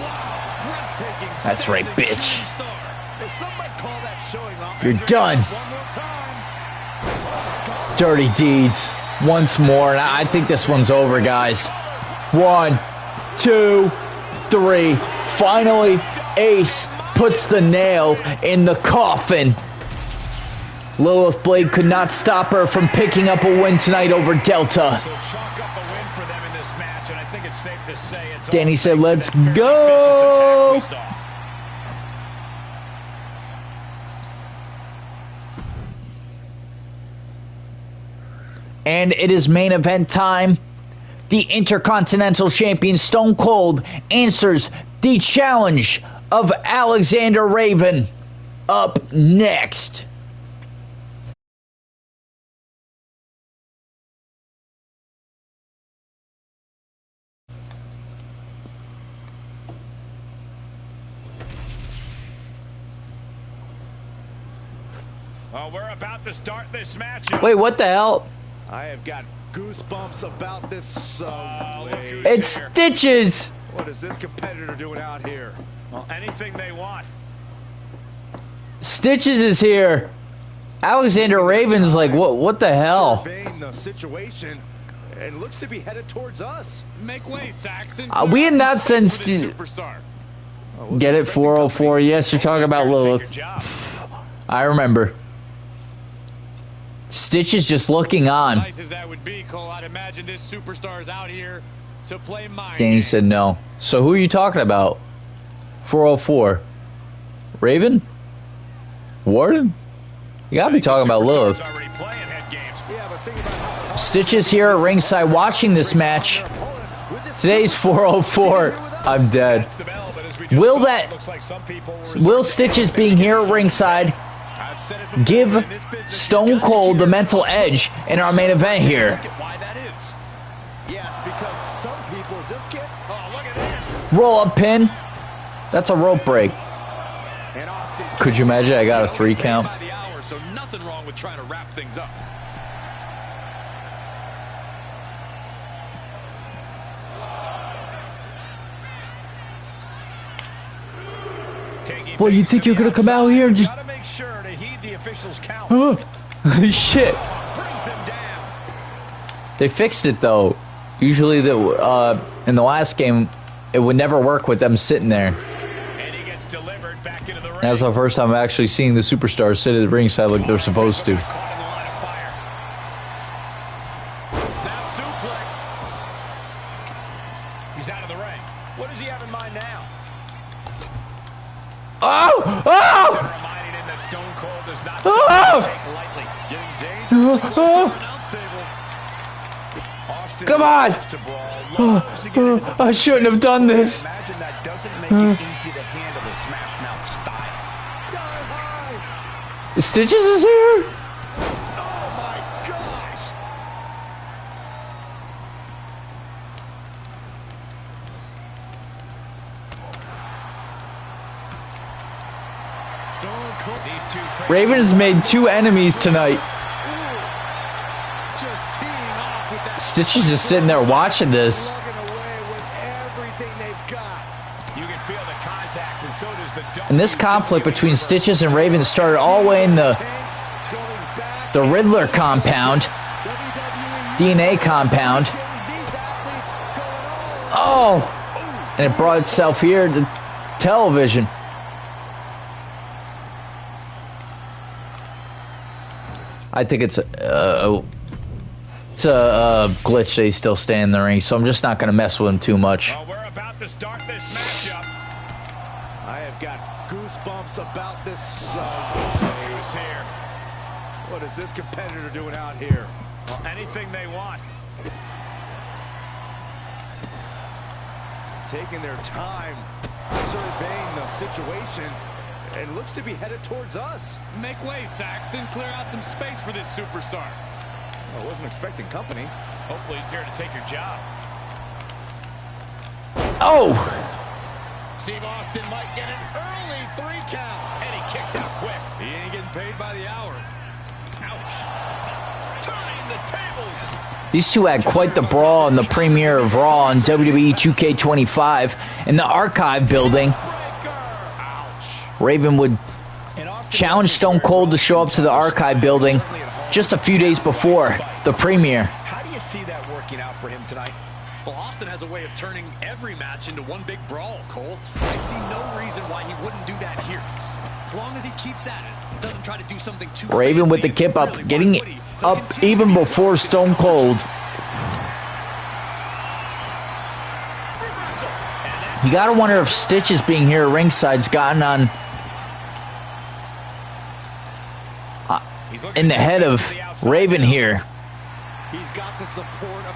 Wow, breathtaking. That's right, standing bitch. shooting star. Hey, some might call that showing off. You're done. One more time. Dirty deeds. Once more, and I think this one's over, guys. 1, 2, 3. Finally, Ace puts the nail in the coffin. Lilith Blade could not stop her from picking up a win tonight over Delta. So chalk up a win for them in this match, and I think it's safe to say it's Danny all said, thanks to "Let's that very go." vicious attack we saw. And it is main event time. The Intercontinental Champion Stone Cold answers the challenge of Alexander Raven. Up next. Well, we're about to start this match. Wait, what the hell? I have got goosebumps about this. look who's It's here. Stitches. What is this competitor doing out here? Well, anything they want. Stitches is here. Alexander Raven's like, what the hell? Surveying the situation, and looks to be headed towards us. Make way, Saxton. We had not seen Superstar. Get it? 404. Yes, you're talking about Lilith. I remember. Stitch is just looking on. Nice as that would be, Cole, I'd imagine this superstar is out here to play mind Danny games. said no. So who are you talking about? 404. Raven? Warden? You gotta be talking about Lilith. Stitch is here at ringside watching this match. Today's 404. I'm dead. Will Stitch's being here at ringside give Stone Cold the mental edge in our main event here? Roll up pin. That's a rope break. Could you imagine I got a 3 count? So nothing wrong with trying to wrap things up. Well, you think you're gonna come out here and just shit. They fixed it though. Usually in the last game it would never work with them sitting there. That was the first time I'm actually seeing the superstars sit at the ringside like they're supposed to. Snap suplex. He's out of the ring. What does he have in mind now? Oh! Oh! Reminding him that Stone Cold does not take lightly. Getting dangerous. Come on! I shouldn't have done this. Imagine that doesn't make it easy to handle the Smash Mouth style. Stitches is here. Oh my gosh! Raven has made 2 enemies tonight. Stitch is just sitting there watching this. And this conflict between Stitches and Raven started all the way in the Riddler compound, DNA compound. Oh! And it brought itself here to television. I think it's a glitch they still stay in the ring, so I'm just not going to mess with him too much. Well, we're about to start this matchup. I have got goosebumps about this. Who's here? What is this competitor doing out here? Well, anything they want. Taking their time, surveying the situation, and looks to be headed towards us. Make way, Saxton. Clear out some space for this superstar. I wasn't expecting company. Hopefully he's here to take your job. Oh! Steve Austin might get an early 3 count. And he kicks out quick. He ain't getting paid by the hour. Ouch. Turning the tables. These two had quite the brawl in the premiere of Raw on WWE 2K25 in the Archive building. Raven would challenge Stone Cold to show up to the Archive building just a few days before the premiere. How do you see that working out for him tonight? Well, Austin has a way of turning every match into one big brawl, Cole. I see no reason why he wouldn't do that here. As long as he keeps at it, doesn't try to do something too Raven with the kip up, really, getting it up even before Stone Cold. You gotta wonder if Stitches being here at ringside's gotten on in the head of Raven here.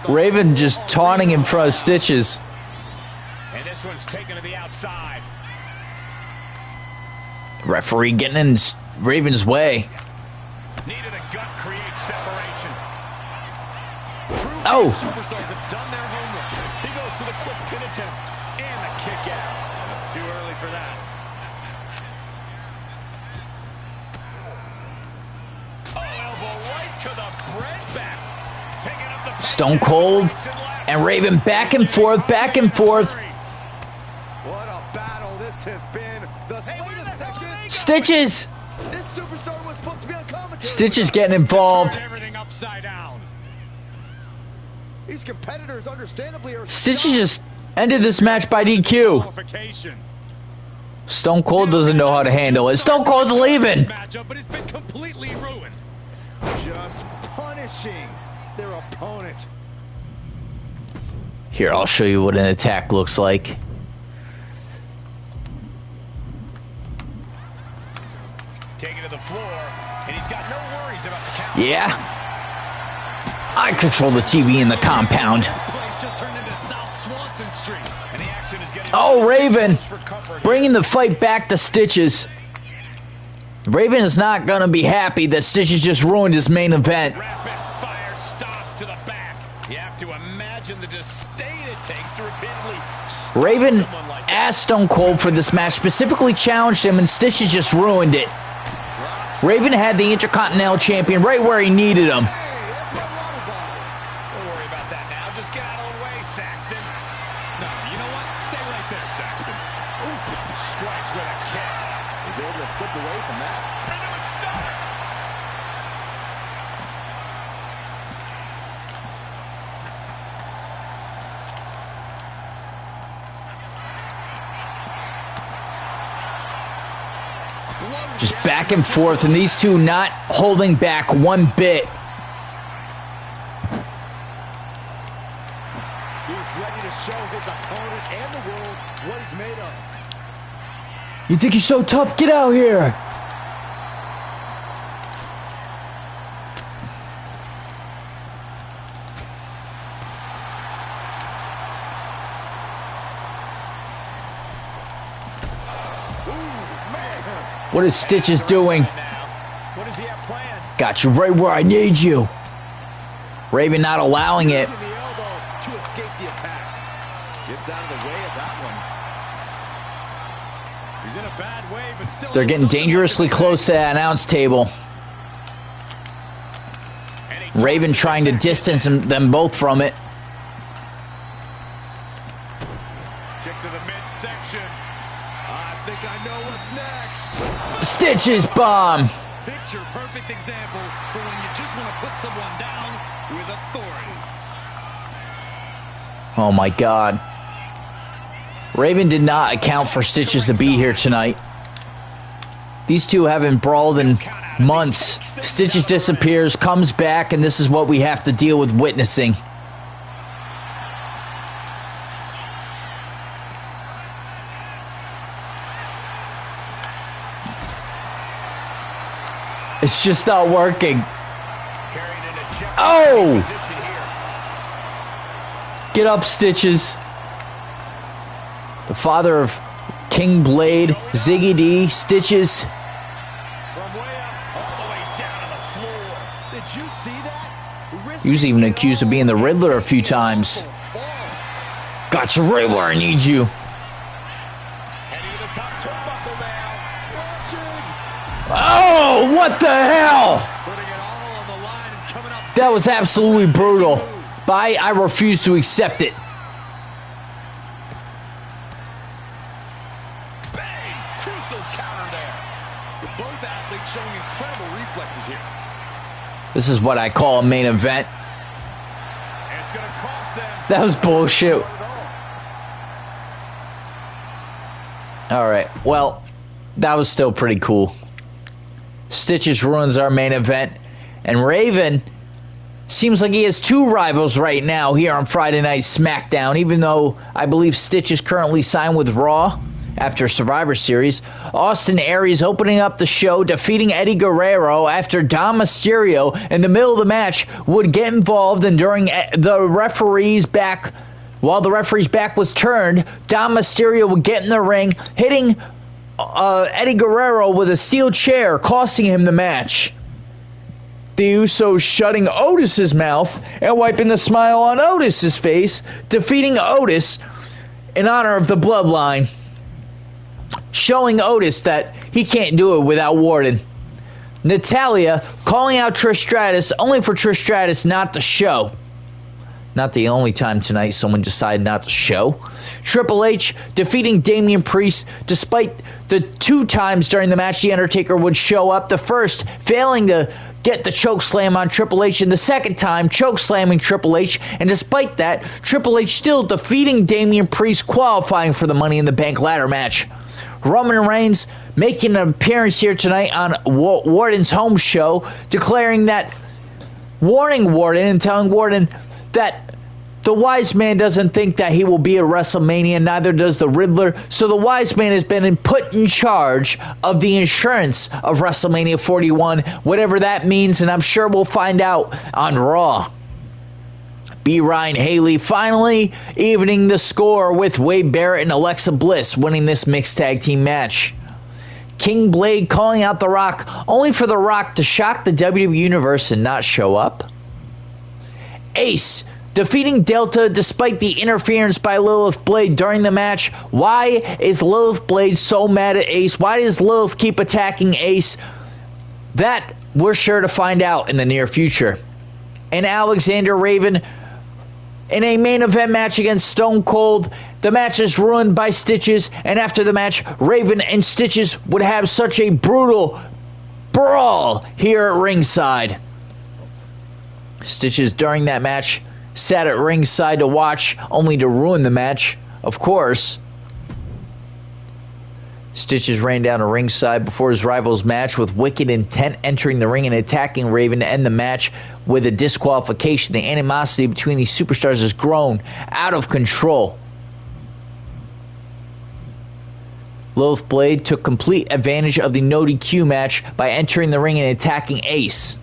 Raven just taunting in front of Stitches. And this one's taken to the outside. Referee getting in Raven's way. Needed a gut, create separation. Oh! Superstars have done their homework. He goes for the quick pin attempt. And the kick out. That's too early for that. Oh, elbow right to the breadback. Picking up the Stone Cold and Raven back and forth, back and forth. What a battle this has been. Stitches! This superstar was supposed to be on commentary. Stitches getting involved. Everything upside down. These competitors understandably are Stitches just ended this match by DQ. Qualification. Stone Cold doesn't know how to handle it. Stone Cold's leaving. Matchup, but it's been completely ruined. Just punishing their opponent. Here, I'll show you what an attack looks like. Taking to the floor, and he's got no worries about the count. Yeah. I control the TV in the compound. This place just turned into South Swanson Street. And the action is getting Oh, Raven. for comfort. Bringing the fight back to Stitches. Raven is not going to be happy that Stitches just ruined his main event. Rapid fire stops to the back. You have to imagine the disdain it takes to repeatedly stop Raven someone like that. asked Stone Cold for this match, specifically challenged him, and Stitches just ruined it. Raven had the Intercontinental Champion right where he needed him. Don't worry about that now. Just get out of the way, Saxton. No, you know what? Stay right there, Saxton. Ooh, strikes with a kick. He's able to slip away from that. Into a stomach. Just back and forth, and these two not holding back one bit. He's ready to show his opponent and the world what he's made of. You think you're so tough? Get out here. What is Stitches doing? What does he have planned? Got you right where I need you. Raven not allowing it. Using the elbow to escape the attack. Gets out of the way of that one. He's in a bad way, but still. They're getting dangerously close to that announce table. Raven trying to distance them both from it. Kick to the midsection. I think I know what's next. Stitches bomb. Picture perfect example for when you just want to put someone down with authority. Oh my God. Raven did not account for Stitches to be here tonight. These two haven't brawled in months. Stitches disappears, comes back, and this is what we have to deal with witnessing. It's just not working. Oh! Get up, Stitches. The father of King Blade, Ziggy D, Stitches. From way up, all the way down to the floor. Did you see that? He was even accused of being the Riddler a few times. Got you right where I need you. Heading to the top turnbuckle now. Oh, what the hell? Putting it all on the line and coming up. That was absolutely brutal. But I refuse to accept it. Bang! Crucial counter there. Both athletes showing incredible reflexes here. This is what I call a main event. And it's going to cost them. That was bullshit. Alright, well, that was still pretty cool. Stitches ruins our main event. And Raven seems like he has two rivals right now here on Friday Night Smackdown, even though I believe Stitch is currently signed with Raw after Survivor Series. Austin Aries opening up the show, defeating Eddie Guerrero after Dom Mysterio in the middle of the match would get involved, and during the referee's back, while the referee's back was turned, Dom Mysterio would get in the ring, hitting Eddie Guerrero with a steel chair, costing him the match. The Usos shutting Otis's mouth and wiping the smile on Otis's face, defeating Otis in honor of the bloodline, showing Otis that he can't do it without Warden. Natalya calling out Trish Stratus, only for Trish Stratus not to show. Not the only time tonight someone decided not to show. Triple H defeating Damian Priest, despite the two times during the match The Undertaker would show up. The first failing to get the choke slam on Triple H, and the second time choke slamming Triple H, and despite that, Triple H still defeating Damian Priest, qualifying for the Money in the Bank ladder match. Roman Reigns making an appearance here tonight on Warden's home show, declaring that, warning Warden and telling Warden that the wise man doesn't think that he will be at WrestleMania, neither does the Riddler. So the wise man has been put in charge of the insurance of WrestleMania 41, whatever that means, and I'm sure we'll find out on Raw. B. Ryan Haley finally evening the score with Wade Barrett and Alexa Bliss winning this mixed tag team match. King Blade calling out The Rock, only for The Rock to shock the WWE Universe and not show up. Ace defeating Delta despite the interference by Lilith Blade during the match. Why is Lilith Blade so mad at Ace? Why does Lilith keep attacking Ace? That we're sure to find out in the near future. And Alexander Raven in a main event match against Stone Cold. The match is ruined by Stitches, and after the match, Raven and Stitches would have such a brutal brawl here at ringside. Stitches during that match sat at ringside to watch, only to ruin the match, of course. Stitches ran down to ringside before his rival's match with wicked intent, entering the ring and attacking Raven to end the match with a disqualification. The animosity between these superstars has grown out of control. Lilith Blade took complete advantage of the no DQ match by entering the ring and attacking Ace.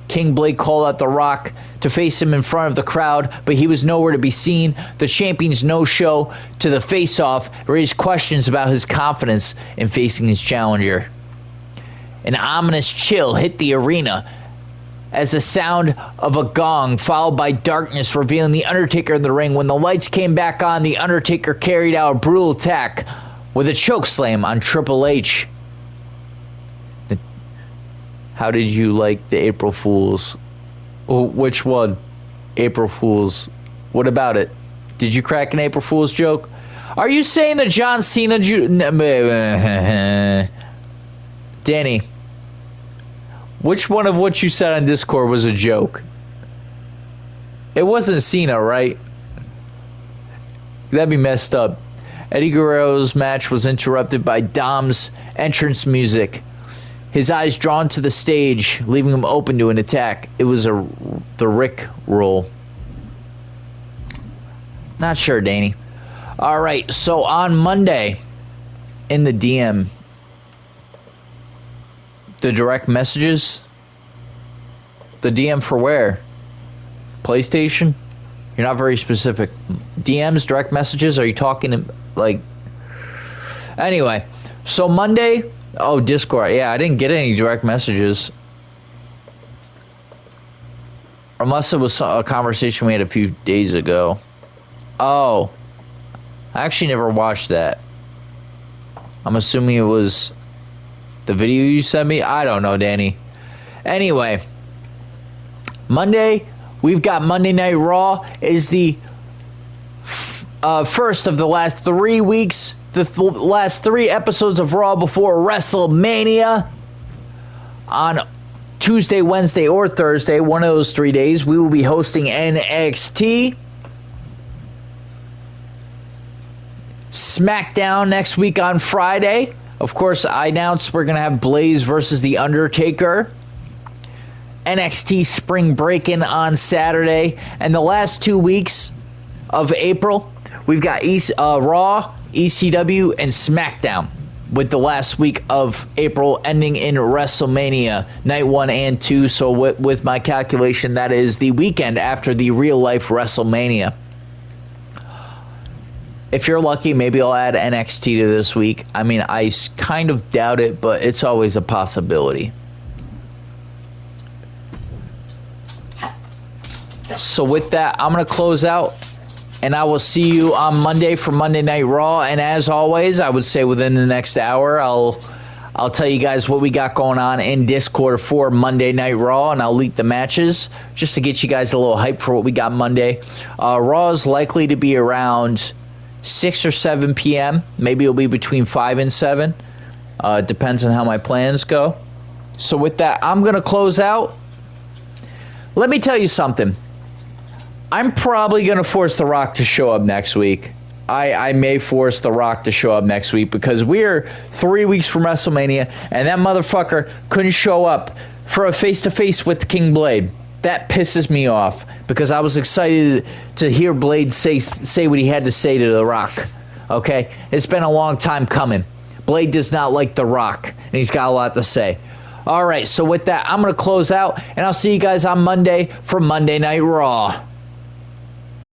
King Blade called out The Rock to face him in front of the crowd, but he was nowhere to be seen. The champion's no-show to the face-off raised questions about his confidence in facing his challenger. An ominous chill hit the arena as the sound of a gong followed by darkness revealing the Undertaker in the ring. When the lights came back on, the Undertaker carried out a brutal attack with a chokeslam on Triple H. How did you like the April Fools? Oh, which one? April Fools. What about it? Did you crack an April Fool's joke? Are you saying that John Cena... Danny, which one of what you said on Discord was a joke? It wasn't Cena, right? That'd be messed up. Eddie Guerrero's match was interrupted by Dom's entrance music. His eyes drawn to the stage, leaving him open to an attack. It was the Rick roll. Not sure, Danny. All right, so on Monday, in the DM, the direct messages, the DM for where? PlayStation? You're not very specific. DMs, direct messages, are you talking like... Anyway, so Monday... Oh, Discord. Yeah, I didn't get any direct messages. Unless it was a conversation we had a few days ago. Oh. I actually never watched that. I'm assuming it was the video you sent me. I don't know, Danny. Anyway. Monday, we've got Monday Night Raw. It is the first of the last 3 weeks. The last 3 episodes of Raw before WrestleMania. On Tuesday, Wednesday, or Thursday, one of those 3 days, we will be hosting NXT. Smackdown next week on Friday. Of course, I announced we're going to have Blaze versus The Undertaker. NXT Spring Break-In on Saturday. And the last 2 weeks of April, we've got Raw, ECW, and Smackdown, with the last week of April ending in WrestleMania night 1 and 2. So with my calculation, that is the weekend after the real-life WrestleMania. If you're lucky, maybe I'll add NXT to this week. I mean, I kind of doubt it, but it's always a possibility. So with that, I'm going to close out. And I will see you on Monday for Monday Night Raw. And as always, I would say within the next hour, I'll tell you guys what we got going on in Discord for Monday Night Raw. And I'll leak the matches just to get you guys a little hype for what we got Monday. Raw is likely to be around 6 or 7 p.m. Maybe it'll be between 5 and 7. Depends on how my plans go. So with that, I'm going to close out. Let me tell you something. I'm probably going to force The Rock to show up next week. I may force The Rock to show up next week because we're 3 weeks from WrestleMania, and that motherfucker couldn't show up for a face-to-face with King Blade. That pisses me off because I was excited to hear Blade say what he had to say to The Rock. Okay? It's been a long time coming. Blade does not like The Rock, and he's got a lot to say. All right, so with that, I'm going to close out, and I'll see you guys on Monday for Monday Night Raw.